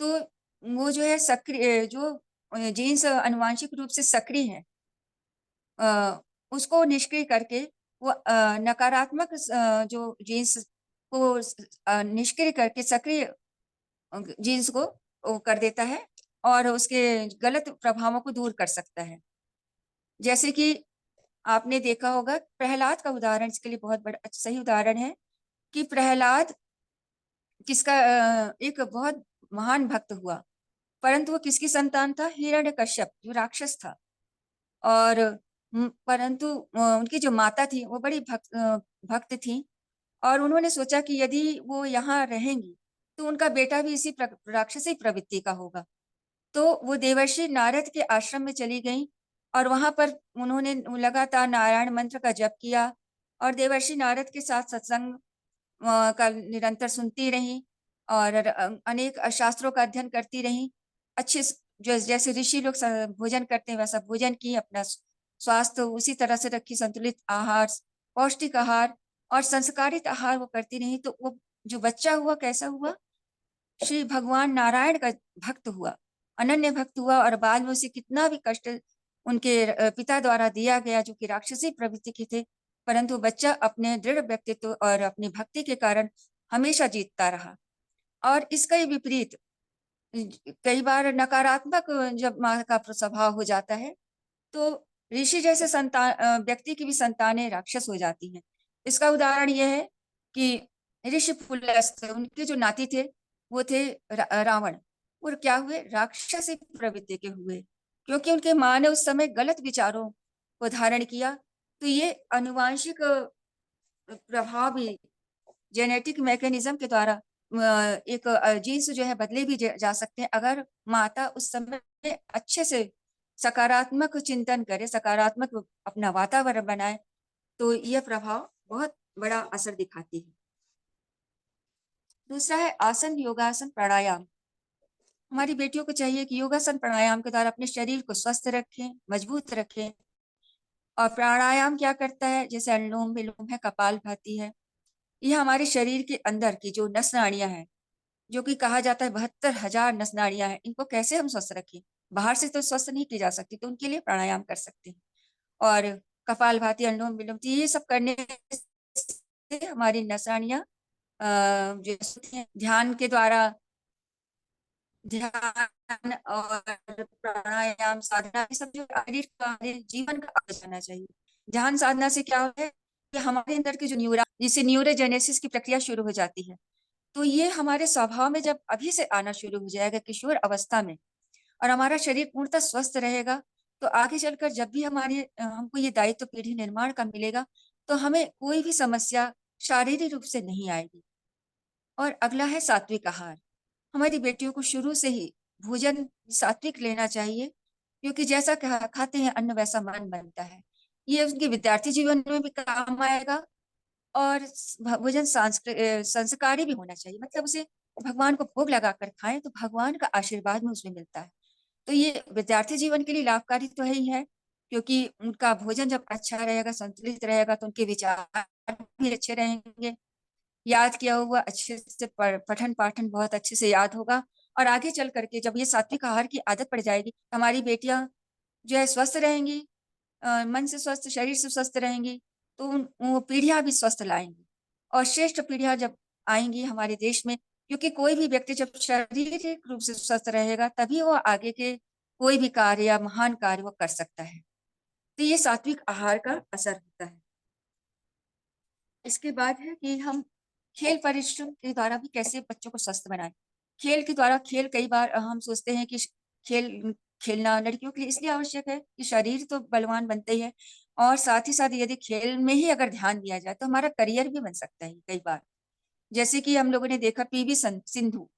तो वो जो है जो जीन्स आनुवांशिक रूप से सक्रिय हैं, उसको निष्क्रिय करके वो नकारात्मक जो जीन्स को निष्क्रिय करके सक्रिय जीन्स को वो कर देता है और उसके गलत प्रभावों को दूर कर सकता है। जैसे कि आपने देखा होगा, प्रहलाद का उदाहरण इसके लिए बहुत बड़ा सही उदाहरण है कि प्रहलाद किसका एक बहुत महान भक्त हुआ, परंतु वो किसकी संतान था? हिरण्यकश्यप जो राक्षस था। और परंतु उनकी जो माता थी वो बड़ी भक्त थी, और उन्होंने सोचा कि यदि वो यहाँ रहेंगी तो उनका बेटा भी इसी राक्षसी प्रवृत्ति का होगा। तो वो देवर्षि नारद के आश्रम में चली गईं और वहाँ पर उन्होंने लगातार नारायण मंत्र का जप किया और देवर्षि नारद के साथ सत्संग का निरंतर सुनती रहीं और अनेक शास्त्रों का अध्ययन करती रहीं। अच्छे जो जैसे ऋषि लोग भोजन करते हैं वैसा भोजन की, अपना स्वास्थ्य उसी तरह से रखी, संतुलित आहार, पौष्टिक आहार और संस्कारित आहार वो करती रहीं। तो वो जो बच्चा हुआ कैसा हुआ? श्री भगवान नारायण का भक्त हुआ, अनन्य भक्त हुआ, और बाद में उसे कितना भी कष्ट उनके पिता द्वारा दिया गया जो कि राक्षसी प्रवृत्ति के थे, परंतु बच्चा अपने दृढ़ व्यक्तित्व और अपनी भक्ति के कारण हमेशा जीतता रहा। और इसका ही विपरीत कई बार नकारात्मक जब माँ का स्वभाव हो जाता है, तो ऋषि जैसे व्यक्ति की भी संतानें राक्षस हो जाती हैं। इसका उदाहरण यह है कि ऋषि पुलस्त्य, उनके जो नाती थे वो थे रावण, और क्या हुए? राक्षसी प्रवृत्ति के हुए, क्योंकि उनके माँ ने उस समय गलत विचारों को धारण किया। तो ये आनुवांशिक प्रभाव भी जेनेटिक मैकेनिज्म के द्वारा एक जीन्स जो है बदले भी जा सकते हैं, अगर माता उस समय अच्छे से सकारात्मक चिंतन करे, सकारात्मक अपना वातावरण बनाए, तो यह प्रभाव बहुत बड़ा असर दिखाती है। दूसरा है आसन, योगासन, प्राणायाम। हमारी बेटियों को चाहिए कि योगासन प्राणायाम के द्वारा अपने शरीर को स्वस्थ रखें, मजबूत रखें। और प्राणायाम क्या करता है? जैसे अनुलोम विलोम है, कपालभाति है, ये हमारे शरीर के अंदर की जो नस नाड़ियां हैं, जो कि कहा जाता है 72,000 नस नाड़ियां हैं, इनको कैसे हम स्वस्थ रखें? बाहर से तो स्वस्थ नहीं की जा सकती, तो उनके लिए प्राणायाम कर सकते हैं। और कपालभाति, अनुलोम विलोम, तो ये सब करने से हमारी नस नाड़ियां जो ध्यान के द्वारा, ध्यान और प्राणायाम साधना, ये सब जो शरीर का हमारे जीवन का अंग होना चाहिए। ध्यान साधना से क्या होता है कि हमारे अंदर की जो जिसे न्यूरोजेनेसिस की प्रक्रिया शुरू हो जाती है, तो ये हमारे स्वभाव में जब अभी से आना शुरू हो जाएगा किशोर अवस्था में, और हमारा शरीर पूर्णतः स्वस्थ रहेगा, तो आगे चलकर जब भी हमको ये दायित्व पीढ़ी निर्माण का मिलेगा, तो हमें कोई भी समस्या शारीरिक रूप से नहीं आएगी। और अगला है सात्विक आहार। हमारी बेटियों को शुरू से ही भोजन सात्विक लेना चाहिए, क्योंकि जैसा खाते हैं अन्न वैसा मन बनता है। ये उनके विद्यार्थी जीवन में भी काम आएगा, और भोजन संस्कारी भी होना चाहिए, मतलब उसे भगवान को भोग लगाकर खाएं तो भगवान का आशीर्वाद में उसमें मिलता है। तो ये विद्यार्थी जीवन के लिए लाभकारी तो है ही है, क्योंकि उनका भोजन जब अच्छा रहेगा, संतुलित रहेगा, तो उनके विचार भी अच्छे रहेंगे। याद किया हुआ अच्छे से पठन पाठन बहुत अच्छे से याद होगा, और आगे चल करके जब ये सात्विक आहार की आदत पड़ जाएगी, तो हमारी बेटियां जो है स्वस्थ रहेंगी, मन से स्वस्थ, शरीर से स्वस्थ रहेंगी, तो वो पीढ़ियां भी स्वस्थ लाएंगी। और श्रेष्ठ पीढ़ियां जब आएंगी हमारे देश में, क्योंकि कोई भी व्यक्ति जब शारीरिक रूप से स्वस्थ रहेगा, तभी वो आगे के कोई भी कार्य या महान कार्य वो कर सकता है। तो ये सात्विक आहार का असर होता है। इसके बाद है कि हम खेल परिश्रम के द्वारा भी कैसे बच्चों को स्वस्थ बनाएं। खेल के द्वारा, खेल कई बार हम सोचते हैं कि खेल खेलना लड़कियों के लिए इसलिए आवश्यक है कि शरीर तो बलवान बनते ही है, और साथ ही साथ यदि खेल में ही अगर ध्यान दिया जाए तो हमारा करियर भी बन सकता है कई बार। जैसे कि हम लोगों ने देखा पीवी सिंधु,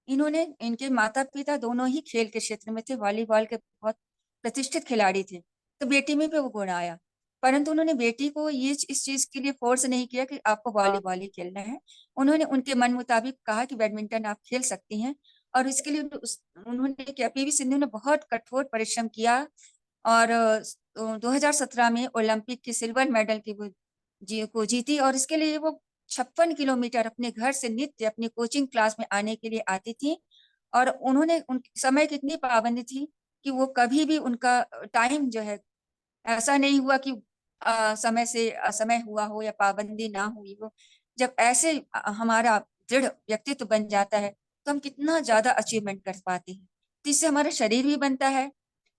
इन्होंने, इनके माता पिता दोनों ही खेल के क्षेत्र में थे, वॉलीबॉल के बहुत प्रतिष्ठित खिलाड़ी थे, तो बेटी में भी वो गुण आया। परंतु उन्होंने बेटी को ये इस चीज के लिए फोर्स नहीं किया कि आपको वॉलीबॉल ही खेलना है। उन्होंने उनके मन मुताबिक कहा कि बैडमिंटन आप खेल सकती हैं, और इसके लिए उन्होंने क्या, पीवी सिंधु ने बहुत कठोर परिश्रम किया, और 2017 में ओलंपिक की सिल्वर मेडल की वो को जीती, और इसके लिए वो 56 किलोमीटर अपने घर से नित्य अपनी कोचिंग क्लास में आने के लिए आती थी। और उन्होंने उन समय की इतनी पाबंदी थी कि वो कभी भी उनका टाइम जो है, ऐसा नहीं हुआ कि समय से असमय हुआ हो या पाबंदी ना हुई हो। जब ऐसे हमारा दृढ़ व्यक्तित्व बन जाता है, तो हम कितना ज्यादा अचीवमेंट कर पाते हैं। तो इससे हमारा शरीर भी बनता है,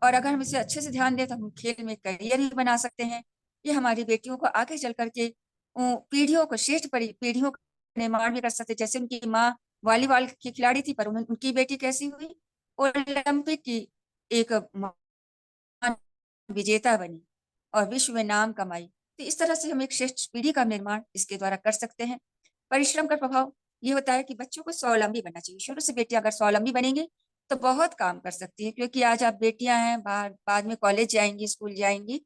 और अगर हम इसे अच्छे से ध्यान दें तो हम खेल में करियर भी बना सकते हैं। ये हमारी बेटियों को आगे चल करके पीढ़ियों को, श्रेष्ठ पीढ़ियों का निर्माण भी कर सकते हैं। जैसे उनकी माँ वॉलीबॉल की खिलाड़ी थी, पर उनकी बेटी कैसी हुई, ओलंपिक की एक विजेता बनी और विश्व में नाम कमाई। तो इस तरह से हम एक श्रेष्ठ पीढ़ी का निर्माण इसके द्वारा कर सकते हैं। परिश्रम का प्रभाव ये होता है कि बच्चों को स्वावलंबी बनना चाहिए। शुरू से बेटियां अगर स्वावलंबी बनेंगी तो बहुत काम कर सकती है, क्योंकि आज आप बेटियां हैं, बाहर बाद में कॉलेज जाएंगी, स्कूल जाएंगी,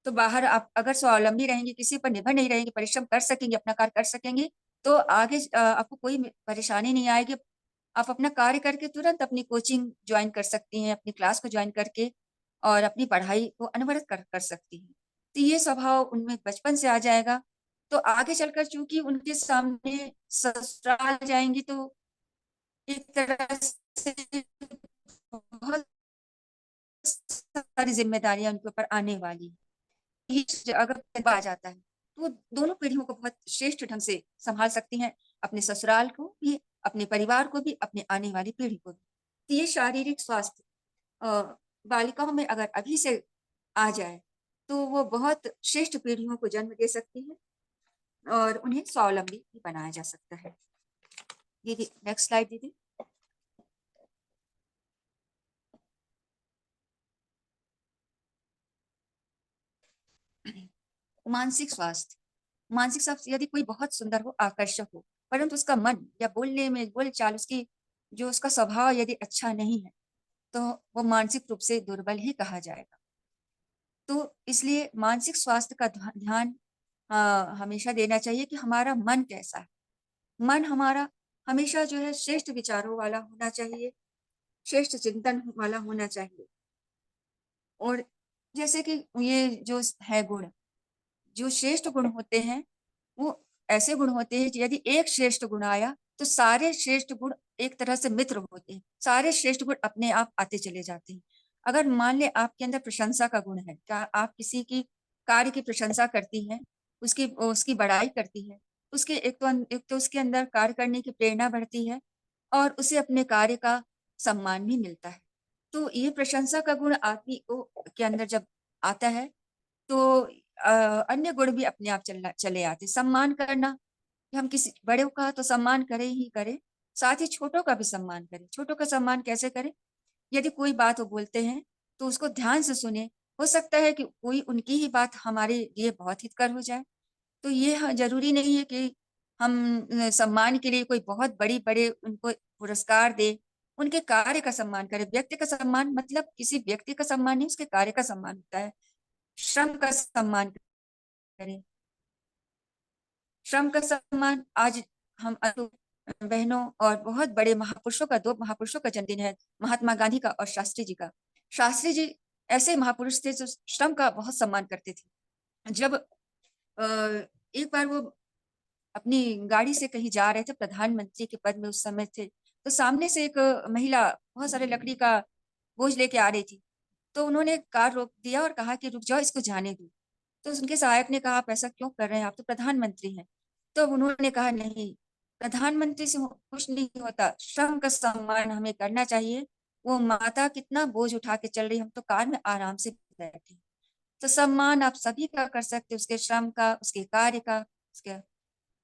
तो बाहर आप अगर स्वावलंबी रहेंगी, किसी पर निर्भर नहीं रहेंगी, परिश्रम कर सकेंगे, अपना कार्य कर सकेंगे, तो आगे आपको कोई परेशानी नहीं आएगी। आप अपना कार्य करके तुरंत अपनी कोचिंग ज्वाइन कर सकती हैं, अपनी क्लास को ज्वाइन करके, और अपनी पढ़ाई को अनवरत कर सकती हैं। तो ये स्वभाव उनमें बचपन से आ जाएगा, तो आगे चलकर चूंकि उनके सामने ससुराल जाएंगी, तो एक तरह से बहुत सारी जिम्मेदारियां उनके ऊपर आने वाली हैं। ये अगर आ जाता है, तो वो दोनों पीढ़ियों को बहुत श्रेष्ठ ढंग से संभाल सकती हैं, अपने ससुराल को भी, अपने परिवार को भी, अपने आने वाली पीढ़ी को भी। तो ये शारीरिक स्वास्थ्य बालिकाओं में अगर अभी से आ जाए, तो वो बहुत श्रेष्ठ पीढ़ियों को जन्म दे सकती है, और उन्हें स्वावलंबी भी बनाया जा सकता है। दीदी नेक्स्ट स्लाइड दीदी। मानसिक स्वास्थ्य, मानसिक स्वास्थ्य यदि कोई बहुत सुंदर हो, आकर्षक हो, परंतु उसका मन या बोलने में बोल चाल, उसकी जो उसका स्वभाव यदि अच्छा नहीं है, तो वो मानसिक रूप से दुर्बल ही कहा जाएगा। तो इसलिए मानसिक स्वास्थ्य का ध्यान हमेशा देना चाहिए कि हमारा मन कैसा है। मन हमारा हमेशा जो है श्रेष्ठ विचारों वाला होना चाहिए, श्रेष्ठ चिंतन वाला होना चाहिए। और जैसे कि ये जो है गुण, जो श्रेष्ठ गुण होते हैं, वो ऐसे गुण होते हैं कि यदि एक श्रेष्ठ गुण आया, तो सारे श्रेष्ठ गुण एक तरह से मित्र होते हैं, सारे श्रेष्ठ गुण अपने आप आते चले जाते हैं। अगर मान ले आपके अंदर प्रशंसा का गुण है, क्या आप किसी की कार्य की प्रशंसा करती हैं, उसकी उसकी बड़ाई करती है, उसके एक तो उसके अंदर कार्य करने की प्रेरणा बढ़ती है, और उसे अपने कार्य का सम्मान भी मिलता है। तो ये प्रशंसा का गुण आदमी को के अंदर जब आता है, तो अ, अन्य गुण भी अपने आप चले आते। सम्मान करना, कि हम किसी बड़े का तो सम्मान करें ही करें, साथ ही छोटों का भी सम्मान करें। छोटों का सम्मान कैसे करें? यदि कोई बात वो बोलते हैं, तो उसको ध्यान से सुने। हो सकता है कि कोई उनकी ही बात हमारे लिए बहुत हितकर हो जाए। तो ये जरूरी नहीं है कि हम सम्मान के लिए कोई बहुत बड़ी बड़े उनको पुरस्कार दे। उनके कार्य का सम्मान करें। व्यक्ति का सम्मान मतलब किसी व्यक्ति का सम्मान नहीं, उसके कार्य का सम्मान होता है। श्रम का सम्मान करें। श्रम का सम्मान, आज हम बहनों और बहुत बड़े महापुरुषों का, दो महापुरुषों का जन्मदिन है, महात्मा गांधी का और शास्त्री जी का। शास्त्री जी ऐसे महापुरुष थे जो श्रम का बहुत सम्मान करते थे। जब एक बार वो अपनी गाड़ी से कहीं जा रहे थे, प्रधानमंत्री के पद में उस समय थे, तो सामने से एक महिला बहुत सारे लकड़ी का बोझ लेके आ रही थी। तो उन्होंने कार रोक दिया और कहा कि रुक जाओ, इसको जाने दो। तो उनके सहायक ने कहा, आप ऐसा क्यों कर रहे हैं, आप तो प्रधानमंत्री हैं। तो उन्होंने कहा, नहीं, प्रधानमंत्री से कुछ नहीं होता, श्रम का सम्मान हमें करना चाहिए। वो माता कितना बोझ उठा के चल रही, हम तो कार में आराम से बैठे। तो सम्मान आप सभी का कर सकते हैं, उसके श्रम का, उसके कार्य का, उसके।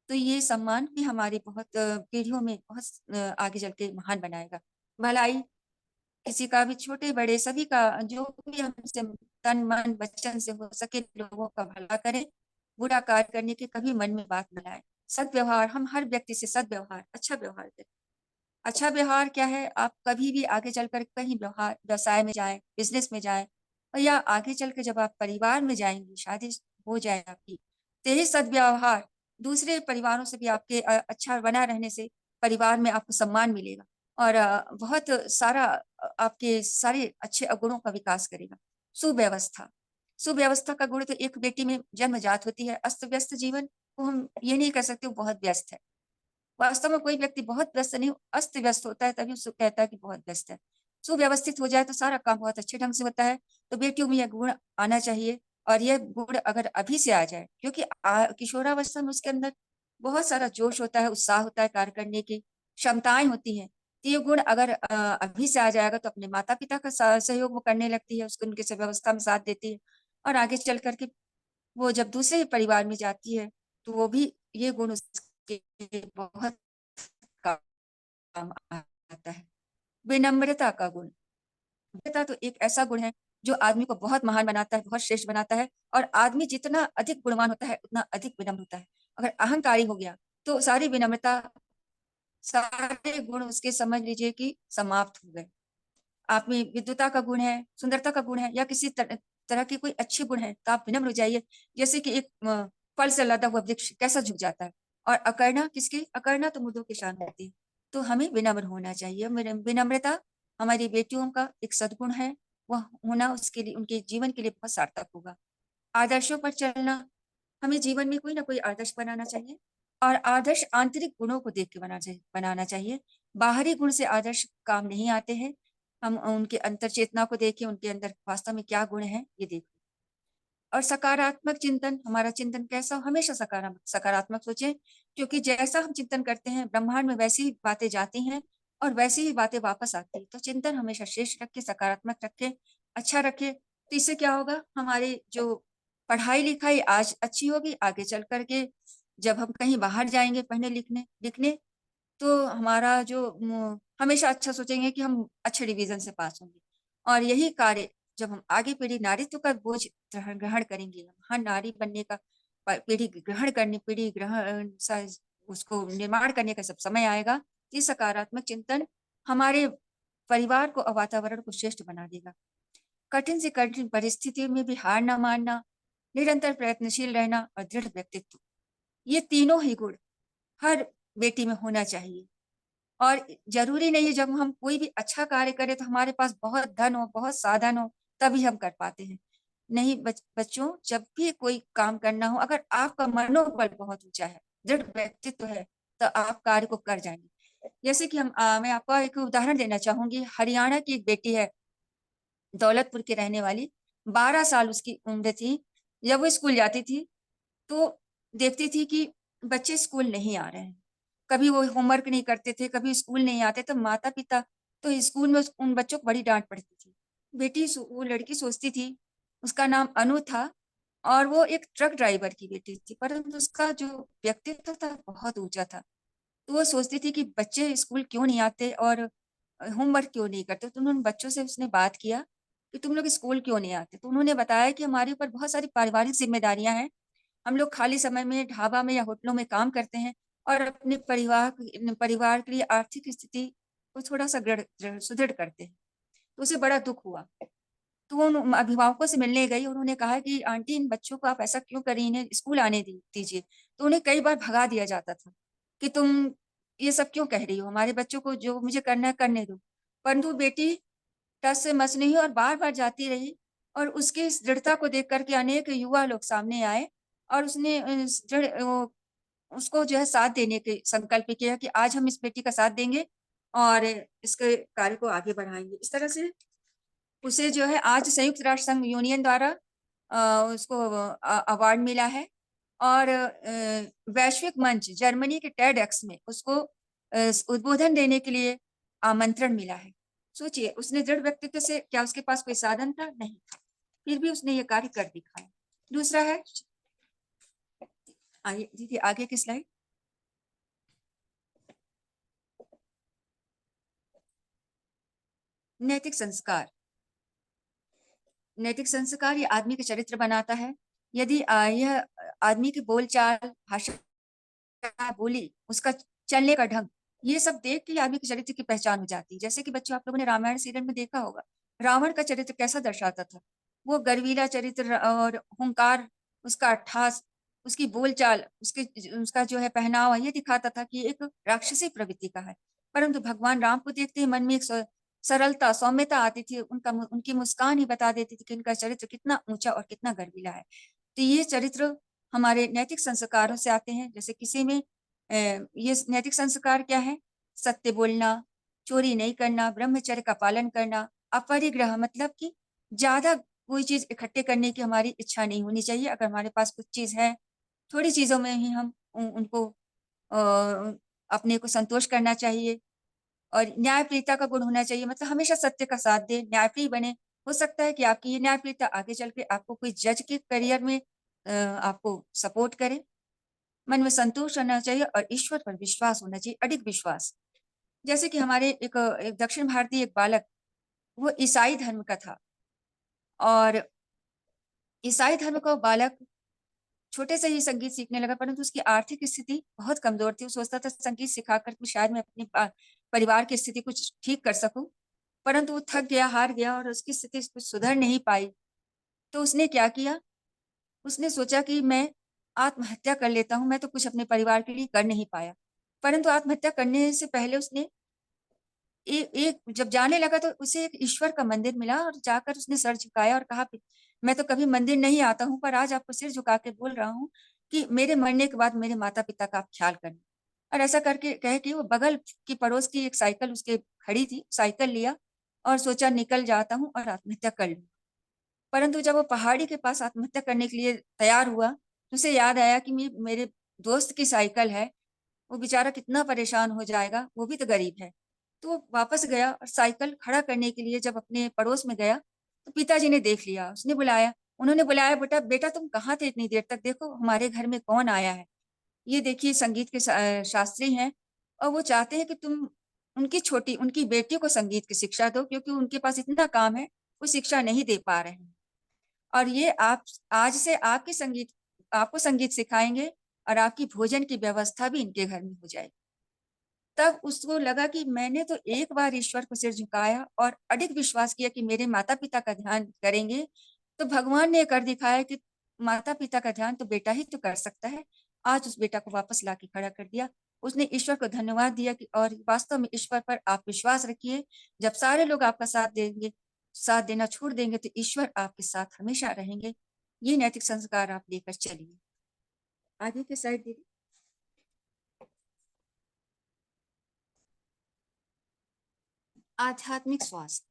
तो ये सम्मान भी हमारी बहुत पीढ़ियों में बहुत आगे चल के महान बनाएगा। भलाई किसी का भी, छोटे बड़े सभी का, जो भी हमसे तन मन वचन से हो सके लोगों का भला करें, बुरा कार्य करने के कभी मन में बात न लाए। सद्व्यवहार, हम हर व्यक्ति से सद्व्यवहार, अच्छा व्यवहार करें। अच्छा व्यवहार क्या है, आप कभी भी आगे चलकर कहीं व्यवहार व्यवसाय में जाए, बिजनेस में जाए, और या आगे चल के जब आप परिवार में जाएंगे, शादी हो जाए आपकी, तो यही सद्व्यवहार दूसरे परिवारों से भी आपके अच्छा बना रहने से परिवार में आपको सम्मान मिलेगा, और बहुत सारा आपके सारे अच्छे गुणों का विकास करेगा। सुव्यवस्था, सुव्यवस्था का गुण तो एक बेटी में जन्मजात होती है। अस्त व्यस्त जीवन को हम ये नहीं कर सकते वो बहुत व्यस्त है। वास्तव में कोई व्यक्ति बहुत व्यस्त नहीं, अस्त व्यस्त होता है, तभी उसको कहता है कि बहुत व्यस्त है। सुव्यवस्थित हो जाए तो सारा काम बहुत अच्छे ढंग से होता है। तो बेटियों में यह गुण आना चाहिए, और यह गुण अगर अभी से आ जाए, क्योंकि किशोरावस्था में उसके अंदर बहुत सारा जोश होता है, उत्साह होता है, कार्य करने की क्षमताएं होती हैं। तो ये गुण अगर अभी से आ जाएगा तो अपने माता पिता का सहयोग वो करने लगती है, उसको उनके व्यवस्था में साथ देती है, और आगे चल करके वो जब दूसरे परिवार में जाती है तो वो भी ये गुण उसके बहुत काम आता है। विनम्रता का गुण, विनम्रता तो एक ऐसा गुण है जो आदमी को बहुत महान बनाता है, बहुत श्रेष्ठ बनाता है। और आदमी जितना अधिक गुणवान होता है उतना अधिक विनम्र होता है। अगर अहंकारी हो गया तो सारी विनम्रता, सारे गुण उसके समझ लीजिए कि समाप्त हो गए। आप में विद्वता का गुण है, सुंदरता का गुण है, या किसी तरह के कोई अच्छे गुण है, तो आप विनम्र हो जाइए। जैसे कि एक फल से लदा हुआ वृक्ष कैसा झुक जाता है, और अकर्णा किसकी, अकर्णा तो मुर्दों की शान होती है। तो हमें विनम्र होना चाहिए। विनम्रता हमारी बेटियों का एक सद्गुण है, वह होना उसके लिए, उनके जीवन के लिए बहुत सार्थक होगा। आदर्शों पर चलना, हमें जीवन में कोई ना कोई आदर्श बनाना चाहिए, और आदर्श आंतरिक गुणों को देख के बनाना चाहिए। बाहरी गुण से आदर्श काम नहीं आते हैं। हम उनके अंतर चेतना को देखें, उनके अंदर वास्तव में क्या गुण है ये देखें। और सकारात्मक चिंतन, हमारा चिंतन कैसा हो, हमेशा सकारात्मक सकारात्मक सोचें, क्योंकि जैसा हम चिंतन करते हैं ब्रह्मांड में वैसी ही बातें जाती हैं, और वैसी ही बातें वापस आती हैं। तो चिंतन हमेशा श्रेष्ठ रखे, सकारात्मक रखे, अच्छा रखे। तो इससे क्या होगा, हमारी जो पढ़ाई लिखाई आज अच्छी होगी, आगे चल करके जब हम कहीं बाहर जाएंगे पढ़ने लिखने लिखने, तो हमारा जो हमेशा अच्छा सोचेंगे कि हम अच्छे डिवीजन से पास होंगे। और यही कार्य जब हम आगे पीढ़ी नारीत्व का बोझ ग्रहण करेंगे, महान नारी बनने का पीढ़ी ग्रहण करने, पीढ़ी ग्रहण उसको निर्माण करने का सब समय आएगा। ये सकारात्मक चिंतन हमारे परिवार को और वातावरण को श्रेष्ठ बना देगा। कठिन से कठिन परिस्थितियों में भी हार ना मानना, निरंतर प्रयत्नशील रहना और दृढ़ व्यक्तित्व, ये तीनों ही गुण हर बेटी में होना चाहिए। और जरूरी नहीं है जब हम कोई भी अच्छा कार्य करें तो हमारे पास बहुत धन हो, बहुत साधन हो, तभी हम कर पाते हैं। नहीं बच्चों, जब भी कोई काम करना हो, अगर आपका मनोबल बहुत ऊंचा है, दृढ़ व्यक्तित्व है, तो आप कार्य को कर जाएंगे। जैसे कि मैं आपको एक उदाहरण देना चाहूंगी। हरियाणा की एक बेटी है, दौलतपुर की रहने वाली, 12 साल उसकी उम्र थी। जब वो स्कूल जाती थी तो देखती थी कि बच्चे स्कूल नहीं आ रहे हैं, कभी वो होमवर्क नहीं करते थे, कभी स्कूल नहीं आते, तो माता पिता, तो स्कूल में उन बच्चों को बड़ी डांट पड़ती थी। वो लड़की सोचती थी, उसका नाम अनु था, और वो एक ट्रक ड्राइवर की बेटी थी, परंतु उसका जो व्यक्तित्व था बहुत ऊंचा था। तो वो सोचती थी कि बच्चे स्कूल क्यों नहीं आते और होमवर्क क्यों नहीं करते। तो उन्होंने बच्चों से उसने बात किया कि तुम लोग स्कूल क्यों नहीं आते। तो उन्होंने बताया कि हमारे ऊपर बहुत सारी पारिवारिक जिम्मेदारियां हैं, हम लोग खाली समय में ढाबा में या होटलों में काम करते हैं, और अपने परिवार के लिए आर्थिक स्थिति को थोड़ा सा सुदृढ़ करते हैं। तो उसे बड़ा दुख हुआ। तो वो उन अभिभावकों से मिलने गई, उन्होंने कहा कि आंटी, इन बच्चों को आप ऐसा क्यों करें, इन्हें स्कूल आने दीजिए। तो उन्हें कई बार भगा दिया जाता था कि तुम ये सब क्यों कह रही हो, हमारे बच्चों को जो मुझे करना है करने दो। परंतु बेटी टस से मस नहीं हुई और बार बार जाती रही। और उसकी इस दृढ़ता को देख कर के अनेक युवा लोग सामने आए और उसने उसको जो है साथ देने के संकल्प किया कि आज हम इस बेटी का साथ देंगे और इसके कार्य को आगे बढ़ाएंगे। इस तरह से उसे जो है आज संयुक्त राष्ट्र संघ यूनियन द्वारा उसको अवार्ड मिला है और वैश्विक मंच जर्मनी के टेडएक्स में उसको उद्बोधन देने के लिए आमंत्रण मिला है। सोचिए, उसने दृढ़ व्यक्तित्व से, क्या उसके पास कोई साधन था? नहीं था, फिर भी उसने ये कार्य कर दिखाया। दूसरा है, आइए दीदी आगे की स्लाइड। नैतिक संस्कार। नैतिक संस्कार ये आदमी के चरित्र बनाता है। यदि यह आदमी की बोलचाल, भाषा, बोली, उसका चलने का ढंग, ये सब देख के आदमी के चरित्र की पहचान हो जाती है। जैसे कि बच्चों, आप लोगों ने रामायण सीरियल में देखा होगा, रावण का चरित्र कैसा दर्शाता था? वो गर्वीला चरित्र और हुंकार, उसका अट्ठास, उसकी बोलचाल, उसका जो है पहनावा, ये दिखाता था कि एक राक्षसी प्रवृत्ति का है। परंतु भगवान राम को देखते ही मन में एक सरलता, सौम्यता आती थी। उनकी मुस्कान ही बता देती थी कि इनका चरित्र कितना ऊंचा और कितना गर्वीला है। तो ये चरित्र हमारे नैतिक संस्कारों से आते हैं। जैसे किसी में ये नैतिक संस्कार क्या है? सत्य बोलना, चोरी नहीं करना, ब्रह्मचर्य का पालन करना, अपरिग्रह, मतलब कि ज्यादा कोई चीज इकट्ठे करने की हमारी इच्छा नहीं होनी चाहिए। अगर हमारे पास कुछ चीज है, थोड़ी चीजों में ही हम उनको अपने को संतोष करना चाहिए। और न्यायप्रियता का गुण होना चाहिए, मतलब हमेशा सत्य का साथ दे, न्यायप्रिय बने। हो सकता है कि आपकी ये न्यायप्रियता आगे चल के आपको कोई जज के करियर में आपको सपोर्ट करे। मन में संतोष रहना चाहिए और ईश्वर पर विश्वास होना चाहिए, अडिग विश्वास। जैसे कि हमारे एक दक्षिण भारतीय एक बालक, वो ईसाई धर्म का था और ईसाई धर्म का बालक छोटे से ही संगीत सीखने लगा, परंतु उसकी आर्थिक स्थिति बहुत कमजोर थी। वो सोचता था संगीत सिखाकर के शायद मैं अपने परिवार की स्थिति कुछ ठीक कर सकूं, परंतु वो थक गया, हार गया और उसकी स्थिति कुछ सुधर नहीं पाई। तो उसने क्या किया? उसने सोचा कि मैं आत्महत्या कर लेता हूँ, मैं तो कुछ अपने परिवार के लिए कर नहीं पाया। परंतु आत्महत्या करने से पहले उसने एक जब जाने लगा तो उसे एक ईश्वर का मंदिर मिला और जाकर उसने सर झुकाया और कहा, मैं तो कभी मंदिर नहीं आता हूँ, पर आज आपको सिर झुका के बोल रहा हूँ कि मेरे मरने के बाद मेरे माता पिता का आप ख्याल करना। और ऐसा करके कह के वो बगल की पड़ोस की एक साइकिल उसके खड़ी थी, साइकिल लिया और सोचा निकल जाता हूँ और आत्महत्या कर लूँ। परंतु जब वो पहाड़ी के पास आत्महत्या करने के लिए तैयार हुआ तो उसे याद आया कि मेरे दोस्त की साइकिल है, वो बेचारा कितना परेशान हो जाएगा, वो भी तो गरीब है। तो वो वापस गया और साइकिल खड़ा करने के लिए जब अपने पड़ोस में गया तो पिताजी ने देख लिया, उसने बुलाया, उन्होंने बुलाया, बेटा बेटा तुम कहाँ थे इतनी देर तक, देखो हमारे घर में कौन आया है। ये देखिए संगीत के शास्त्री हैं और वो चाहते हैं कि तुम उनकी बेटी को संगीत की शिक्षा दो, क्योंकि उनके पास इतना काम है, वो शिक्षा नहीं दे पा रहे हैं। और ये आप आज से आपको संगीत सिखाएंगे और आपकी भोजन की व्यवस्था भी इनके घर में हो जाएगी। तब उसको लगा कि मैंने तो एक बार ईश्वर को सिर झुकाया और अडिग विश्वास किया कि मेरे माता पिता का ध्यान करेंगे, तो भगवान ने कर दिखाया कि माता पिता का ध्यान तो बेटा ही तो कर सकता है। आज उस बेटा को वापस ला के खड़ा कर दिया। उसने ईश्वर को धन्यवाद दिया कि और वास्तव में ईश्वर पर आप विश्वास रखिए, जब सारे लोग आपका साथ देंगे, साथ देना छोड़ देंगे, तो ईश्वर आपके साथ हमेशा रहेंगे। ये नैतिक संस्कार आप लेकर चलिए। आगे की साइड दीदी। आध्यात्मिक स्वास्थ्य।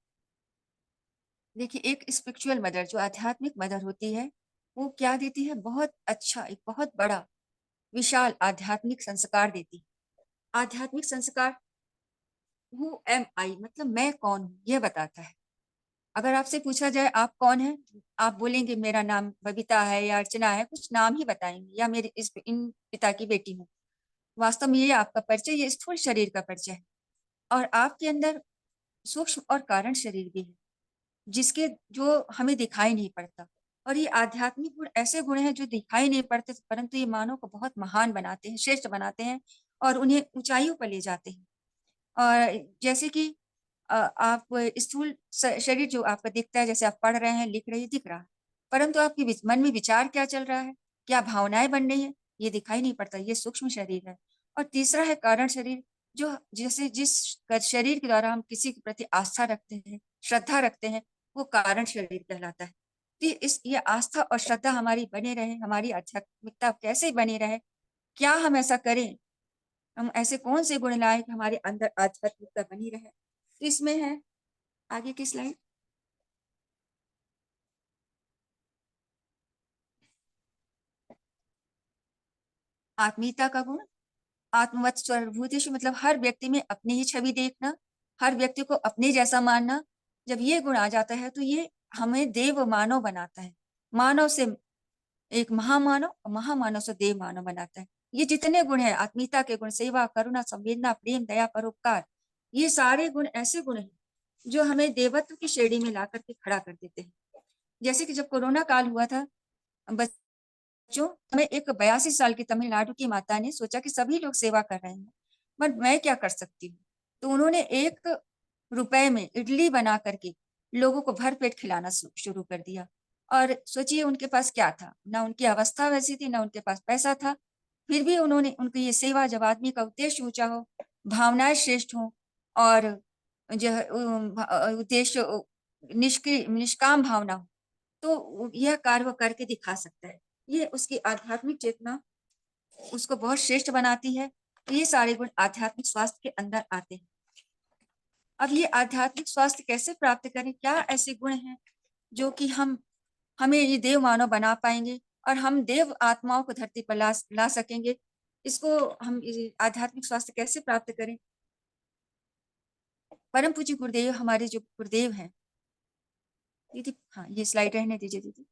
देखिए, एक स्पिरिचुअल मदर, जो आध्यात्मिक मदर होती है, वो क्या देती है? बहुत अच्छा, एक बहुत बड़ा विशाल आध्यात्मिक संस्कार देती है। आध्यात्मिक संस्कार हु एम आई, मतलब मैं कौन हूँ, यह बताता है। अगर आपसे पूछा जाए आप कौन है, आप बोलेंगे मेरा नाम बबीता है या अर्चना है, कुछ नाम ही बताएंगे, या मेरे इन पिता की बेटी हूँ। वास्तव में ये आपका परिचय, ये स्थूल शरीर का परिचय है। और आपके अंदर सूक्ष्म और कारण शरीर भी है, जिसके जो हमें दिखाई नहीं पड़ता। और ये आध्यात्मिक गुण ऐसे गुण हैं जो दिखाई नहीं पड़ते, परंतु ये मानव को बहुत महान बनाते हैं, श्रेष्ठ बनाते हैं और उन्हें ऊंचाइयों पर ले जाते हैं। और जैसे कि आप स्थूल शरीर जो आपका दिखता है, जैसे आप पढ़ रहे हैं, लिख रहे हैं, दिख रहा है, परंतु आपके मन में विचार क्या चल रहा है, क्या भावनाएं बन रही है, ये दिखाई नहीं पड़ता, ये सूक्ष्म शरीर है। और तीसरा है कारण शरीर, जो जैसे जिस शरीर के द्वारा हम किसी के प्रति आस्था रखते हैं, श्रद्धा रखते हैं, वो कारण शरीर कहलाता है। तो ये आस्था और श्रद्धा हमारी बने रहे, हमारी आध्यात्मिकता कैसे बनी रहे, क्या हम ऐसा करें, हम ऐसे कौन से गुण लाए कि हमारे अंदर आध्यात्मिकता बनी रहे। तो इसमें है आगे की स्लाइड, आत्मीयता का गुण। आत्मवत सर्वभूतेषु मतलब हर व्यक्ति में अपनी ही छवि देखना, हर व्यक्ति को अपने जैसा मानना। जब ये गुण आ जाता है तो ये हमें देव मानव बनाता है, मानव से एक महामानव और महामानव से देव मानव बनाता है। ये जितने गुण हैं, आत्मीयता के गुण, सेवा, करुणा, संवेदना, प्रेम, दया, परोपकार, ये सारे गुण ऐसे गुण हैं जो हमें देवत्व की श्रेणी में ला करके खड़ा कर देते हैं। जैसे कि जब कोरोना काल हुआ था, बच्चों हमें एक 82 साल की तमिलनाडु की माता ने सोचा कि सभी लोग सेवा कर रहे हैं, पर मैं क्या कर सकती हूँ। तो उन्होंने 1 रुपए में इडली बना करके लोगों को भर पेट खिलाना शुरू कर दिया। और सोचिए उनके पास क्या था, ना उनकी अवस्था वैसी थी, ना उनके पास पैसा था, फिर भी उन्होंने उनकी ये सेवा, जब आदमी का उद्देश्य ऊंचा हो, भावनाएं श्रेष्ठ हो और जो उद्देश्य निष्काम भावना हो, तो यह कार्य वो करके दिखा सकता है। ये उसकी आध्यात्मिक चेतना उसको बहुत श्रेष्ठ बनाती है। तो ये सारे गुण आध्यात्मिक स्वास्थ्य के अंदर आते हैं। अब ये आध्यात्मिक स्वास्थ्य कैसे प्राप्त करें, क्या ऐसे गुण हैं जो कि हमें ये देव मानव बना पाएंगे और हम देव आत्माओं को धरती पर ला सकेंगे। इसको हम आध्यात्मिक स्वास्थ्य कैसे प्राप्त करें। परम पूज्य गुरुदेव, हमारे जो गुरुदेव हैं दीदी, हाँ ये स्लाइड रहने दीजिए दीदी।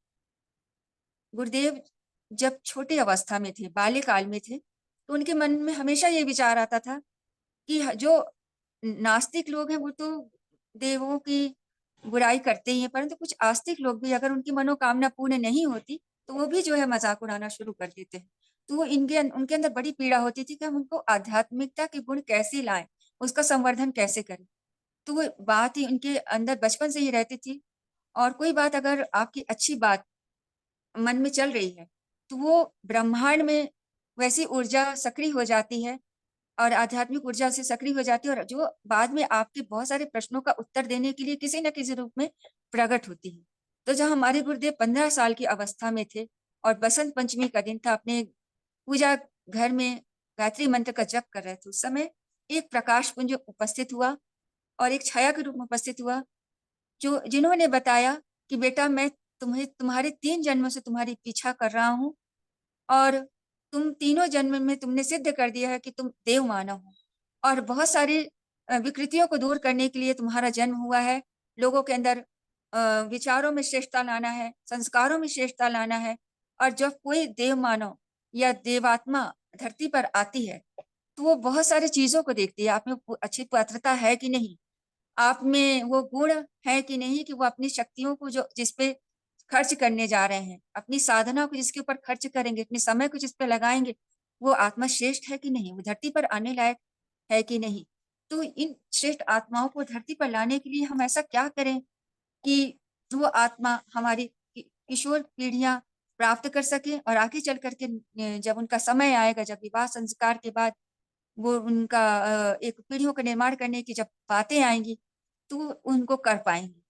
गुरुदेव जब छोटे अवस्था में थे, बाल्यकाल में थे, तो उनके मन में हमेशा ये विचार आता था कि जो नास्तिक लोग हैं वो तो देवों की बुराई करते ही हैं, परंतु कुछ आस्तिक लोग भी अगर उनकी मनोकामना पूर्ण नहीं होती तो वो भी जो है मजाक उड़ाना शुरू कर देते हैं। तो वो उनके अंदर बड़ी पीड़ा होती थी कि हम उनको आध्यात्मिकता के गुण कैसे लाएं, उसका संवर्धन कैसे करें। तो वो बात ही उनके अंदर बचपन से ही रहती थी। और कोई बात अगर आपकी अच्छी बात मन में चल रही है तो वो ब्रह्मांड में वैसी ऊर्जा सक्रिय हो जाती है और आध्यात्मिक ऊर्जा से सक्रिय हो जाती है, और जो बाद में आपके बहुत सारे प्रश्नों का उत्तर देने के लिए किसी न किसी रूप में प्रकट होती है। तो जब हमारे गुरुदेव 15 साल की अवस्था में थे और बसंत पंचमी का दिन था, अपने पूजा घर में गायत्री मंत्र का जप कर रहे थे, उस समय एक प्रकाश पुंज उपस्थित हुआ और एक छाया के रूप में उपस्थित हुआ, जो जिन्होंने बताया कि बेटा मैं तुम्हारे 3 जन्मों से तुम्हारी पीछा कर रहा हूँ और तुम तीनों जन्म में तुमने सिद्ध कर दिया है कि तुम देव मानव हो, और बहुत सारी विकृतियों को दूर करने के लिए तुम्हारा जन्म हुआ है। लोगों के अंदर विचारों में श्रेष्ठता लाना है, संस्कारों में श्रेष्ठता लाना है। और जब कोई देव मानव या देवात्मा धरती पर आती है तो वो बहुत सारी चीजों को देखती है, आप में अच्छी पात्रता है कि नहीं, आप में वो गुण है कि नहीं, कि वो अपनी शक्तियों को जो जिस पे खर्च करने जा रहे हैं, अपनी साधना को जिसके ऊपर खर्च करेंगे, अपने समय को जिस पे लगाएंगे, वो आत्मा श्रेष्ठ है कि नहीं, वो धरती पर आने लायक है कि नहीं। तो इन श्रेष्ठ आत्माओं को धरती पर लाने के लिए हम ऐसा क्या करें कि वो आत्मा हमारी किशोर पीढ़ियां प्राप्त कर सके, और आगे चल करके जब उनका समय आएगा, जब विवाह संस्कार के बाद वो उनका एक पीढ़ियों का निर्माण करने की जब बातें आएंगी तो उनको कर पाएंगे।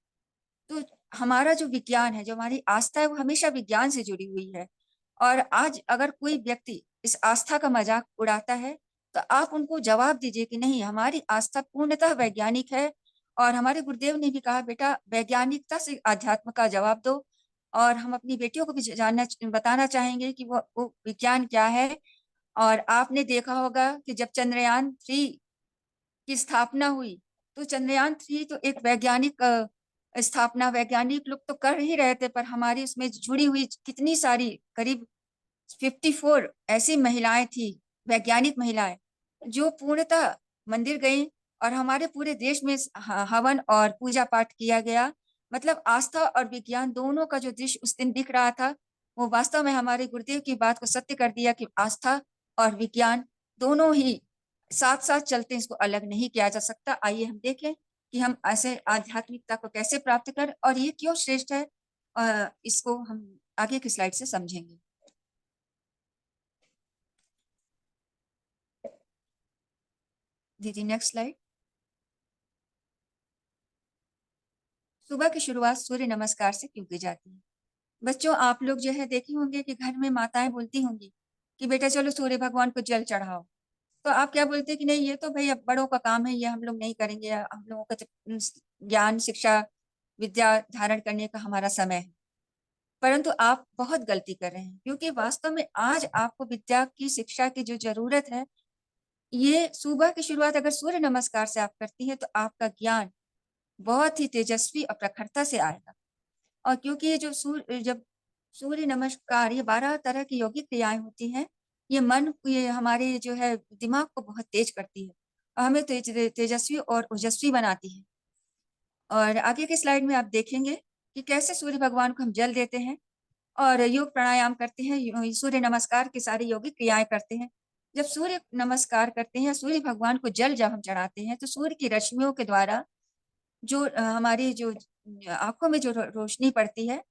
तो हमारा जो विज्ञान है, जो हमारी आस्था है, वो हमेशा विज्ञान से जुड़ी हुई है। और आज अगर कोई व्यक्ति इस आस्था का मजाक उड़ाता है तो आप उनको जवाब दीजिए कि नहीं, हमारी आस्था पूर्णतः वैज्ञानिक है। और हमारे गुरुदेव ने भी कहा, बेटा वैज्ञानिकता से अध्यात्म का जवाब दो। और हम अपनी बेटियों को भी जानना बताना चाहेंगे कि वो विज्ञान क्या है। और आपने देखा होगा कि जब चंद्रयान 3 की स्थापना हुई, तो चंद्रयान 3 तो एक वैज्ञानिक स्थापना, वैज्ञानिक लोग तो कर ही रहे थे, पर हमारी उसमें जुड़ी हुई कितनी सारी, करीब 54 ऐसी महिलाएं थी, वैज्ञानिक महिलाएं, जो पूर्णतः मंदिर गई और हमारे पूरे देश में हवन और पूजा पाठ किया गया। मतलब आस्था और विज्ञान दोनों का जो दृश्य उस दिन दिख रहा था, वो वास्तव में हमारे गुरुदेव की बात को सत्य कर दिया कि आस्था और विज्ञान दोनों ही साथ साथ चलते हैं, इसको अलग नहीं किया जा सकता। आइए हम देखें कि हम ऐसे आध्यात्मिकता को कैसे प्राप्त करें और ये क्यों श्रेष्ठ है। इसको हम आगे की स्लाइड से समझेंगे। दीदी नेक्स्ट स्लाइड। सुबह की शुरुआत सूर्य नमस्कार से क्यों की जाती है? बच्चों आप लोग जो है देखे होंगे कि घर में माताएँ बोलती होंगी कि बेटा चलो सूर्य भगवान को जल चढ़ाओ। तो आप क्या बोलते हैं कि नहीं ये तो भई अब बड़ों का काम है, ये हम लोग नहीं करेंगे, हम लोगों का तो ज्ञान, शिक्षा, विद्या धारण करने का हमारा समय है। परंतु आप बहुत गलती कर रहे हैं क्योंकि वास्तव में आज आपको विद्या की, शिक्षा की जो ज़रूरत है, ये सुबह की शुरुआत अगर सूर्य नमस्कार से आप करती हैं, तो आपका ज्ञान बहुत ही तेजस्वी और प्रखरता से आएगा। और क्योंकि ये जब सूर्य नमस्कार ये 12 तरह की यौगिक क्रियाएँ होती हैं, ये हमारे जो है दिमाग को बहुत तेज करती है और हमें तेजस्वी और ओजस्वी बनाती है। और आगे के स्लाइड में आप देखेंगे कि कैसे सूर्य भगवान को हम जल देते हैं और योग प्राणायाम करते हैं, सूर्य नमस्कार की सारी यौगिक क्रियाएँ करते हैं। जब सूर्य नमस्कार करते हैं, सूर्य भगवान को जल जब हम चढ़ाते हैं, तो सूर्य की रश्मियों के द्वारा जो हमारी जो आँखों में जो रोशनी पड़ती है,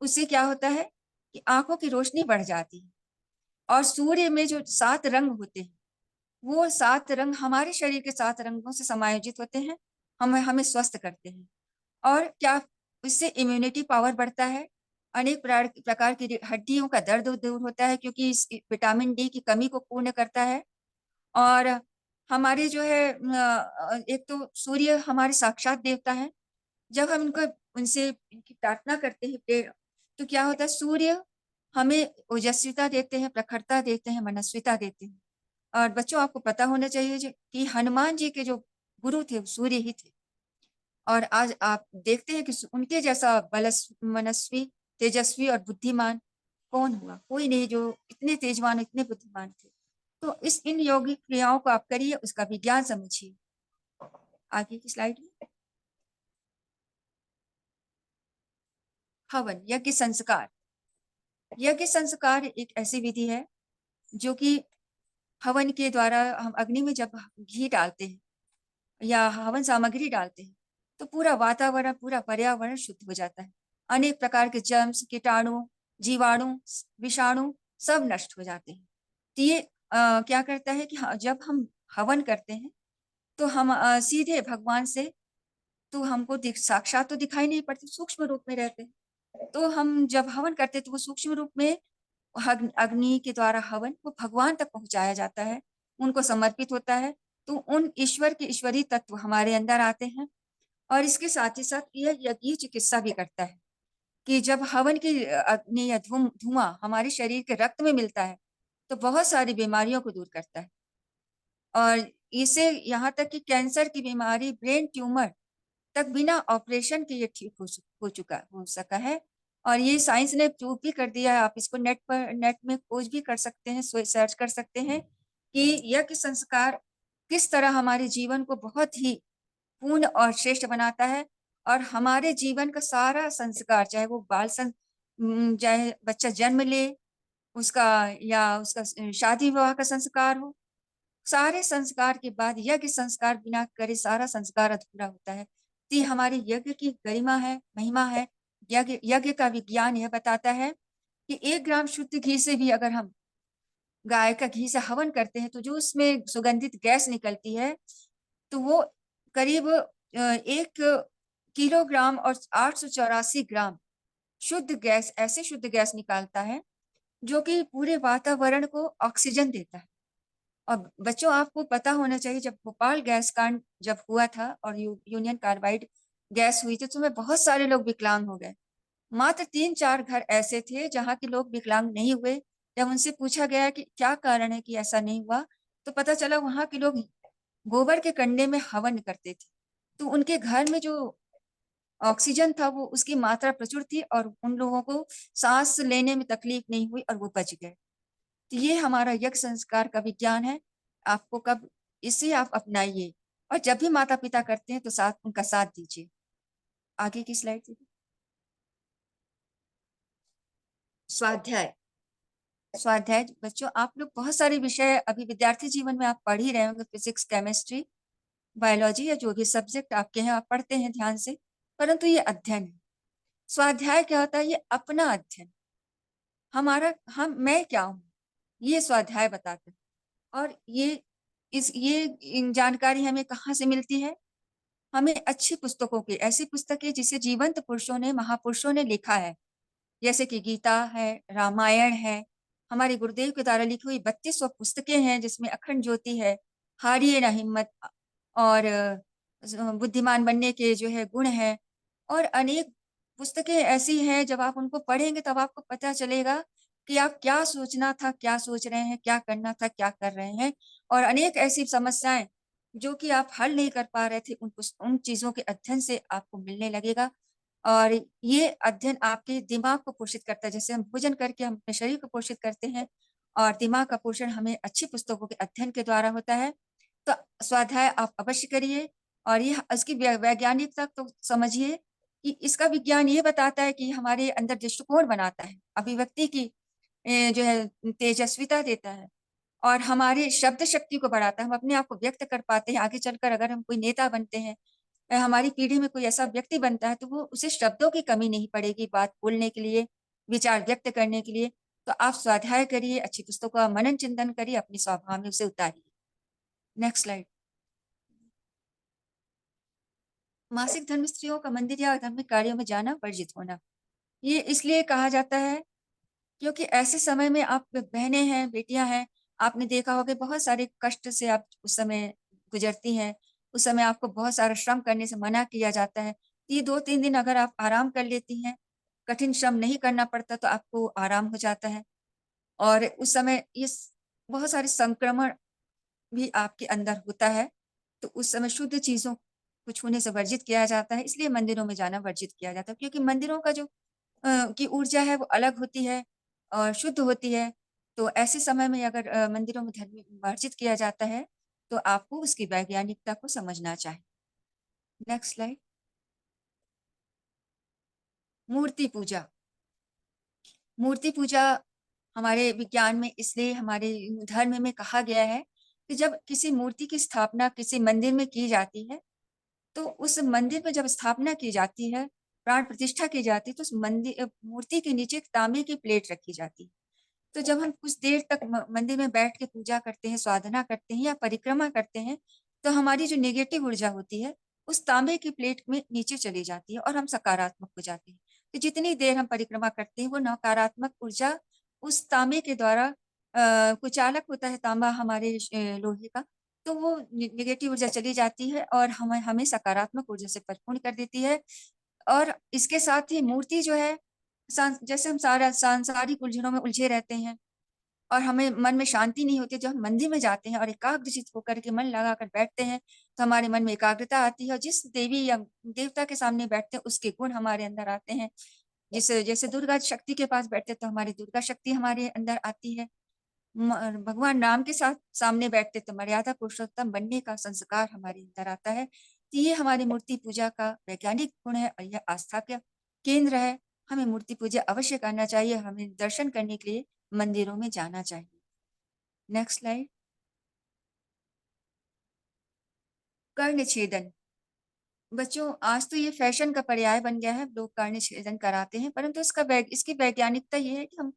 उससे क्या होता है कि आँखों की रोशनी बढ़ जाती है और सूर्य में जो 7 रंग होते हैं, वो 7 रंग हमारे शरीर के 7 रंगों से समायोजित होते हैं, हमें हमें स्वस्थ करते हैं और क्या इससे इम्यूनिटी पावर बढ़ता है, अनेक प्रकार की हड्डियों का दर्द दूर होता है क्योंकि इस विटामिन डी की कमी को पूर्ण करता है और हमारे जो है एक तो सूर्य हमारे साक्षात देवता हैं, जब हम उनसे इनकी प्रार्थना करते हैं तो क्या होता है सूर्य हमें ओजस्विता देते हैं, प्रखरता देते हैं, मनस्विता देते हैं। और बच्चों आपको पता होना चाहिए कि हनुमान जी के जो गुरु थे वो सूर्य ही थे और आज आप देखते हैं कि उनके जैसा मनस्वी, तेजस्वी और बुद्धिमान कौन हुआ? कोई नहीं जो इतने तेजवान, इतने बुद्धिमान थे। तो इन यौगिक क्रियाओं को आप करिए, उसका विज्ञान समझिए। आगे की स्लाइड में हवन, यज्ञ संस्कार। यज्ञ संस्कार एक ऐसी विधि है जो कि हवन के द्वारा हम अग्नि में जब घी डालते हैं या हवन सामग्री डालते हैं, तो पूरा वातावरण, पूरा पर्यावरण शुद्ध हो जाता है। अनेक प्रकार के जर्म्स, कीटाणु, जीवाणु, विषाणु सब नष्ट हो जाते हैं। तो ये क्या करता है कि जब हम हवन करते हैं, तो हम सीधे भगवान से तो हमको साक्षात तो दिखाई नहीं पड़ते, सूक्ष्म रूप में रहते हैं। तो हम जब हवन करते हैं, तो वो सूक्ष्म रूप में अग्नि के द्वारा हवन वो भगवान तक पहुँचाया जाता है, उनको समर्पित होता है, तो उन ईश्वर के ईश्वरीय तत्व हमारे अंदर आते हैं और इसके साथ ही साथ यह यज्ञीय चिकित्सा भी करता है कि जब हवन की अग्नि या धुआँ हमारे शरीर के रक्त में मिलता है, तो बहुत सारी बीमारियों को दूर करता है और इससे यहाँ तक कि कैंसर की बीमारी, ब्रेन ट्यूमर तक बिना ऑपरेशन के ये ठीक हो सका है और ये साइंस ने प्रूव भी कर दिया है। आप इसको नेट में खोज भी कर सकते हैं, सर्च कर सकते हैं कि यज्ञ संस्कार किस तरह हमारे जीवन को बहुत ही पूर्ण और श्रेष्ठ बनाता है और हमारे जीवन का सारा संस्कार, चाहे वो चाहे बच्चा जन्म ले, उसका या उसका शादी विवाह का संस्कार हो, सारे संस्कार के बाद यज्ञ संस्कार बिना करे सारा संस्कार अधूरा होता है। तो ये हमारे यज्ञ की गरिमा है, महिमा है। यज्ञ यज्ञ का विज्ञान यह बताता है कि 1 ग्राम शुद्ध घी से भी अगर हम गाय का घी से हवन करते हैं, तो जो उसमें सुगंधित गैस निकलती है, तो वो करीब 1 किलोग्राम और 884 ग्राम शुद्ध गैस, ऐसी शुद्ध गैस निकालता है, जो कि पूरे वातावरण को ऑक्सीजन देता है। और बच्चों आपको पता होना चाहिए जब भोपाल गैस कांड जब हुआ था और यूनियन कार्बाइड गैस हुई थी, तो उसमें बहुत सारे लोग विकलांग हो गए। मात्र 3-4 घर ऐसे थे जहाँ के लोग विकलांग नहीं हुए। जब उनसे पूछा गया कि क्या कारण है कि ऐसा नहीं हुआ, तो पता चला वहाँ के लोग गोबर के कंडे में हवन करते थे। तो उनके घर में जो ऑक्सीजन था वो उसकी मात्रा प्रचुर थी और उन लोगों को साँस लेने में तकलीफ नहीं हुई और वो बच गए। तो ये हमारा यज्ञ संस्कार का विज्ञान है। आपको कब इसे आप अपनाइए और जब भी माता-पिता करते हैं तो उनका साथ दीजिए। आगे की स्लाइड दीजिए। स्वाध्याय। स्वाध्याय बच्चों आप लोग बहुत सारे विषय अभी विद्यार्थी जीवन में आप पढ़ ही रहे होंगे, फिजिक्स, केमिस्ट्री, बायोलॉजी या जो भी सब्जेक्ट आपके हैं आप पढ़ते हैं ध्यान से, परंतु ये अध्ययन है। स्वाध्याय क्या होता है? ये अपना अध्ययन। मैं क्या हूँ? ये स्वाध्याय बताता है और ये इन जानकारी हमें कहाँ से मिलती है? हमें अच्छी पुस्तकों की, ऐसी पुस्तकें जिसे जीवंत पुरुषों ने, महापुरुषों ने लिखा है, जैसे कि गीता है, रामायण है, हमारे गुरुदेव के द्वारा लिखी हुई 3200 पुस्तकें हैं जिसमें अखंड ज्योति है, हारिए ना हिम्मत और बुद्धिमान बनने के जो है गुण है, और अनेक पुस्तकें ऐसी हैं जब आप उनको पढ़ेंगे तब आपको पता चलेगा कि आप क्या सोचना था, क्या सोच रहे हैं, क्या करना था, क्या कर रहे हैं, और अनेक ऐसी समस्याएं जो कि आप हल नहीं कर पा रहे थे उन चीजों के अध्ययन से आपको मिलने लगेगा। और ये अध्ययन आपके दिमाग को पोषित करता है। जैसे हम भोजन करके हम अपने शरीर को पोषित करते हैं और दिमाग का पोषण हमें अच्छी पुस्तकों के अध्ययन के द्वारा होता है। तो स्वाध्याय आप अवश्य करिए और ये इसकी वैज्ञानिकता तो समझिए कि इसका विज्ञान ये बताता है कि हमारे अंदर दृष्टिकोण बनाता है, अभिव्यक्ति की जो है तेजस्विता देता है और हमारे शब्द शक्ति को बढ़ाता है। हम अपने आप को व्यक्त कर पाते हैं। आगे चलकर अगर हम कोई नेता बनते हैं, हमारी पीढ़ी में कोई ऐसा व्यक्ति बनता है तो वो उसे शब्दों की कमी नहीं पड़ेगी बात बोलने के लिए, विचार व्यक्त करने के लिए। तो आप स्वाध्याय करिए, अच्छी पुस्तकों का मनन चिंतन करिए, अपनी स्वभाव में उसे उतारिए। Next slide. मासिक धर्म स्त्रियों का मंदिर या धार्मिक कार्यों में जाना वर्जित होना। ये इसलिए कहा जाता है क्योंकि ऐसे समय में आप बहनें हैं, बेटियां हैं, आपने देखा होगा बहुत सारे कष्ट से आप उस समय गुजरती हैं। उस समय आपको बहुत सारा श्रम करने से मना किया जाता है। ये 2-3 दिन अगर आप आराम कर लेती हैं, कठिन श्रम नहीं करना पड़ता तो आपको आराम हो जाता है। और उस समय बहुत सारे संक्रमण भी आपके अंदर होता है, तो उस समय शुद्ध चीज़ों को छूने से वर्जित किया जाता है, इसलिए मंदिरों में जाना वर्जित किया जाता है। क्योंकि मंदिरों का जो की ऊर्जा है वो अलग होती है और शुद्ध होती है। तो ऐसे समय में अगर मंदिरों में धर्म वर्जित किया जाता है, तो आपको उसकी वैज्ञानिकता को समझना चाहिए। Next slide. मूर्ति पूजा। मूर्ति पूजा हमारे विज्ञान में इसलिए हमारे धर्म में कहा गया है कि जब किसी मूर्ति की स्थापना किसी मंदिर में की जाती है, तो उस मंदिर में जब स्थापना की जाती है, प्राण प्रतिष्ठा की जाती है, तो उस मूर्ति के नीचे एक तांबे की प्लेट रखी जाती है। तो जब हम कुछ देर तक मंदिर में बैठ के पूजा करते हैं, साधना करते हैं या परिक्रमा करते हैं, तो हमारी जो नेगेटिव ऊर्जा होती है उस तांबे की प्लेट में नीचे चली जाती है और हम सकारात्मक हो जाते हैं। तो जितनी देर हम परिक्रमा करते हैं वो नकारात्मक ऊर्जा उस तांबे के द्वारा कुचालक होता है तांबा हमारे लोहे का, तो वो नेगेटिव ऊर्जा चली जाती है और हमें हमें सकारात्मक ऊर्जा से परिपूर्ण कर देती है। और इसके साथ ही मूर्ति जो है जैसे हम सारा सांसारिक उलझनों में उलझे रहते हैं और हमें मन में शांति नहीं होती, जब हम मंदिर में जाते हैं और एकाग्रचित होकर के मन लगाकर बैठते हैं तो हमारे मन में एकाग्रता आती है और जिस देवी या देवता के सामने बैठते हैं उसके गुण हमारे अंदर आते हैं। जैसे जैसे दुर्गा शक्ति के पास बैठते तो हमारी दुर्गा शक्ति हमारे अंदर आती है। भगवान राम के साथ सामने बैठते तो मर्यादा पुरुषोत्तम बनने का संस्कार हमारे अंदर आता है। तो ये हमारी मूर्ति पूजा का वैज्ञानिक गुण है और यह आस्था का केंद्र है। हमें मूर्ति पूजा अवश्य करना चाहिए, हमें दर्शन करने के लिए मंदिरों में जाना चाहिए। Next slide. कर्ण छेदन। बच्चों आज तो ये फैशन का पर्याय बन गया है, लोग कर्ण छेदन कराते हैं, परंतु इसकी वैज्ञानिकता ये है कि हम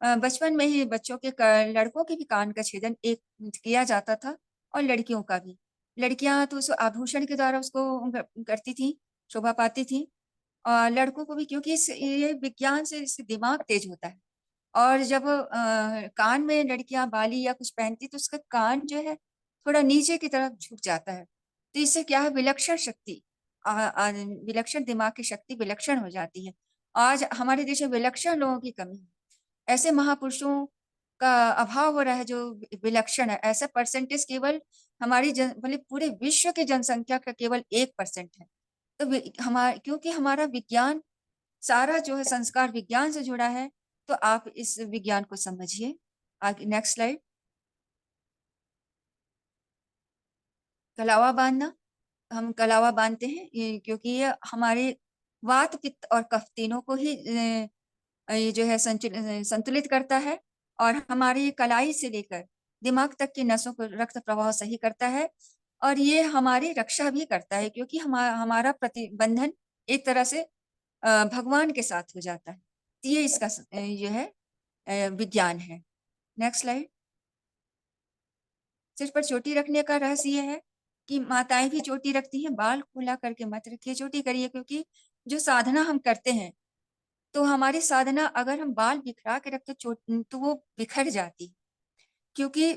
बचपन में ही बच्चों के लड़कों के भी कान का छेदन एक किया जाता था और लड़कियों का भी। लड़कियां तो उस आभूषण के द्वारा उसको करती थी, शोभा पाती थी, और लड़कों को भी, क्योंकि ये विज्ञान से इससे दिमाग तेज होता है। और जब कान में लड़कियां बाली या कुछ पहनती तो उसका कान जो है थोड़ा नीचे की तरफ झुक जाता है। तो इससे क्या है, विलक्षण शक्ति विलक्षण दिमाग की शक्ति विलक्षण हो जाती है। आज हमारे देश में विलक्षण लोगों की कमी है, ऐसे महापुरुषों का अभाव हो रहा है जो विलक्षण है। ऐसा परसेंटेज केवल हमारी मतलब पूरे विश्व की जनसंख्या का केवल 1% है। तो हमारा, क्योंकि हमारा विज्ञान सारा जो है संस्कार विज्ञान से जुड़ा है, तो आप इस विज्ञान को समझिए। आगे नेक्स्ट स्लाइड। कलावा बांधना। हम कलावा बांधते हैं क्योंकि ये हमारे वात पित्त और कफ तीनों को ही ये जो है संतुलित करता है और हमारी कलाई से लेकर दिमाग तक की नसों को रक्त प्रवाह सही करता है और ये हमारी रक्षा भी करता है, क्योंकि हमारा प्रतिबंधन एक तरह से भगवान के साथ हो जाता है। तो ये इसका जो है विज्ञान है। Next slide. सिर पर चोटी रखने का रहस्य ये है कि माताएं भी चोटी रखती हैं, बाल खुला करके मत रखिए, चोटी करिए, क्योंकि जो साधना हम करते हैं तो हमारी साधना अगर हम बाल बिखरा के रखते तो वो बिखर जाती, क्योंकि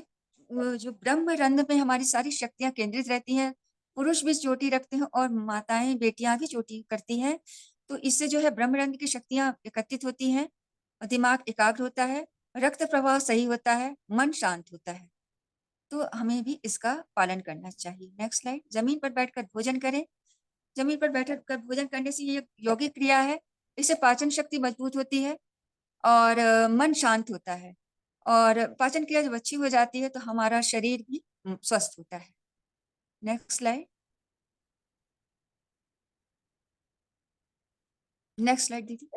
जो ब्रह्म रंध्र में हमारी सारी शक्तियां केंद्रित रहती हैं। पुरुष भी चोटी रखते हैं और माताएं बेटियां भी चोटी करती हैं। तो इससे जो है ब्रह्म रंध्र की शक्तियां एकत्रित होती हैं, दिमाग एकाग्र होता है, रक्त प्रवाह सही होता है, मन शांत होता है। तो हमें भी इसका पालन करना चाहिए। Next slide. जमीन पर बैठकर भोजन करें। जमीन पर बैठकर भोजन करने से ये यौगिक क्रिया है, इससे पाचन शक्ति मजबूत होती है और मन शांत होता है, और पाचन क्रिया जब अच्छी हो जाती है तो हमारा शरीर भी स्वस्थ होता है। Next slide. नेक्स्ट स्लाइड दीदी।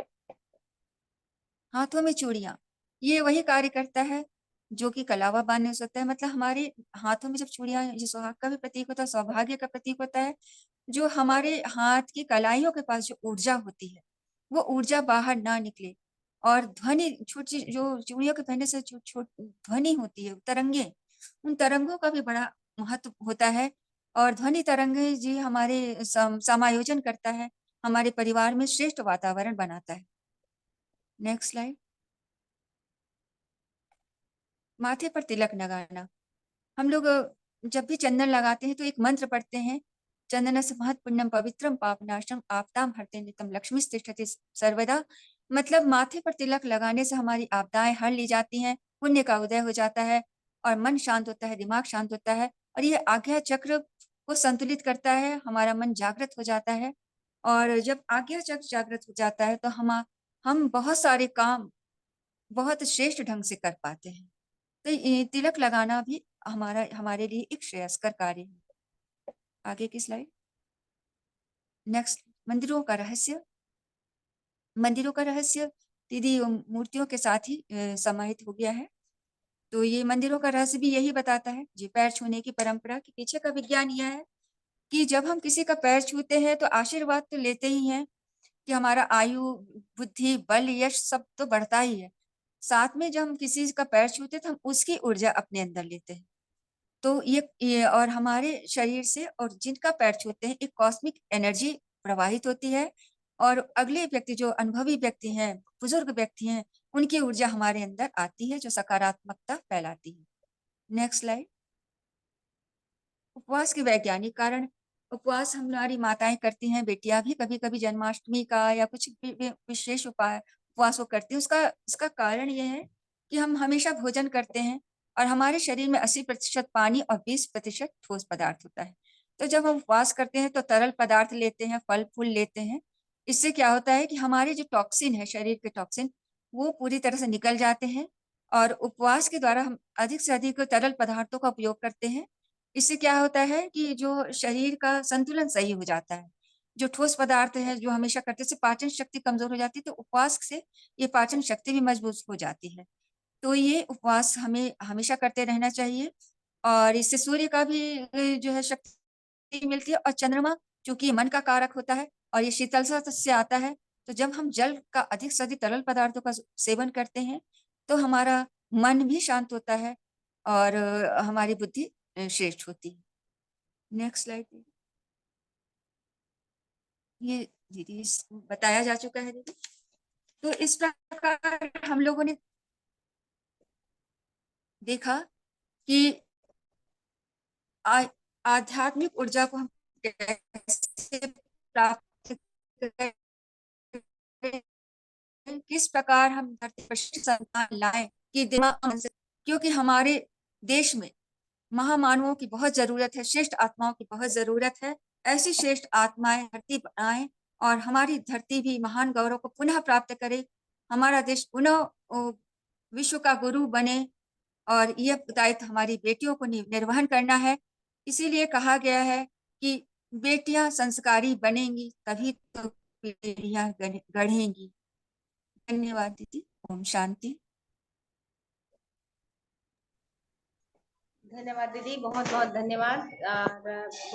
हाथों में चूड़ियां, ये वही कार्य करता है जो कि कलावा बांधने से होता है। मतलब हमारे हाथों में जब चूड़ियां, ये सुहाग का भी प्रतीक होता है, सौभाग्य का प्रतीक होता है। जो हमारे हाथ की कलाइयों के पास जो ऊर्जा होती है, वो ऊर्जा बाहर ना निकले, और ध्वनि, छोटी जो चूड़ियों के पहनने से ध्वनि होती है, तरंगे, उन तरंगों का भी बड़ा महत्व होता है। और ध्वनि तरंगे जी हमारे समायोजन करता है, हमारे परिवार में श्रेष्ठ वातावरण बनाता है। Next slide. माथे पर तिलक लगाना। हम लोग जब भी चंदन लगाते हैं तो एक मंत्र पढ़ते हैं, चंदन महत पुण्यम पवित्रम पापनाशम आपदाम हरते नित्यम लक्ष्मी तिष्ठति सर्वदा। मतलब माथे पर तिलक लगाने से हमारी आपदाएं हर ली जाती हैं, पुण्य का उदय हो जाता है, और मन शांत होता है, दिमाग शांत होता है, और ये आज्ञा चक्र को संतुलित करता है, हमारा मन जागृत हो जाता है। और जब आज्ञा चक्र जागृत हो जाता है तो हम बहुत सारे काम बहुत श्रेष्ठ ढंग से कर पाते हैं। तो ये तिलक लगाना भी हमारे लिए एक श्रेयस्कर कार्य है। आगे की स्लाइड। नेक्स्ट। मंदिरों का रहस्य। मंदिरों का रहस्य दीदी मूर्तियों के साथ ही समाहित हो गया है। तो ये मंदिरों का रहस्य भी यही बताता है, जी पैर छूने की परंपरा के पीछे का विज्ञान यह है कि जब हम किसी का पैर छूते हैं तो आशीर्वाद तो लेते ही हैं कि हमारा आयु, बुद्धि, बल, यश सब तो बढ़ता ही है। साथ में जब हम किसी का पैर छूते हैं तो हम उसकी ऊर्जा अपने अंदर लेते हैं। तो ये और हमारे शरीर से और जिनका पैर छूते हैं एक कॉस्मिक एनर्जी प्रवाहित होती है, और अगले व्यक्ति जो अनुभवी व्यक्ति हैं, बुजुर्ग व्यक्ति हैं, उनकी ऊर्जा हमारे अंदर आती है जो सकारात्मकता फैलाती है। Next slide. उपवास के वैज्ञानिक कारण। उपवास हमारी माताएं करती हैं, बेटियां भी कभी कभी जन्माष्टमी का या कुछ विशेष उपाय उपवास को करती हैं। इसका कारण यह है कि हम हमेशा भोजन करते हैं और हमारे शरीर में 80% पानी और 20% ठोस पदार्थ होता है। तो जब हम उपवास करते हैं तो तरल पदार्थ लेते हैं, फल फूल लेते हैं। इससे क्या होता है कि हमारे जो टॉक्सिन है, शरीर के टॉक्सिन, वो पूरी तरह से निकल जाते हैं, और उपवास के द्वारा हम अधिक से अधिक तरल पदार्थों का उपयोग करते हैं। इससे क्या होता है कि जो शरीर का संतुलन सही हो जाता है। जो ठोस पदार्थ है जो हमेशा करने से पाचन शक्ति कमजोर हो जाती है, तो उपवास से ये पाचन शक्ति भी मजबूत हो जाती है। तो ये उपवास हमें हमेशा करते रहना चाहिए, और इससे सूर्य का भी जो है शक्ति मिलती है, और चंद्रमा चूंकि मन का कारक होता है और ये शीतलता से आता है। तो जब हम जल का अधिक से अधिक तरल पदार्थों का सेवन करते हैं तो हमारा मन भी शांत होता है, और हमारी बुद्धि श्रेष्ठ होती है। Next slide. ये दीदी बताया जा चुका है दीदी। तो इस प्रकार हम लोगों ने देखा कि आध्यात्मिक ऊर्जा को हम कैसे प्राप्त करें, किस प्रकार हम धरती पर संतान लाएं कि दिमाग, क्योंकि हमारे देश में महामानवों की बहुत जरूरत है, श्रेष्ठ आत्माओं की बहुत जरूरत है। ऐसी श्रेष्ठ आत्माएं धरती पर आए और हमारी धरती भी महान गौरव को पुनः प्राप्त करे, हमारा देश पुनः विश्व का गुरु बने, और यह दायित्व हमारी बेटियों को निर्वहन करना है। इसीलिए कहा गया है कि बेटियां संस्कारी बनेंगी तभी तो पीढ़ियां गढ़ेंगी। धन्यवाद दीदी। ओम शांति। धन्यवाद दीदी, बहुत बहुत धन्यवाद। और बहुत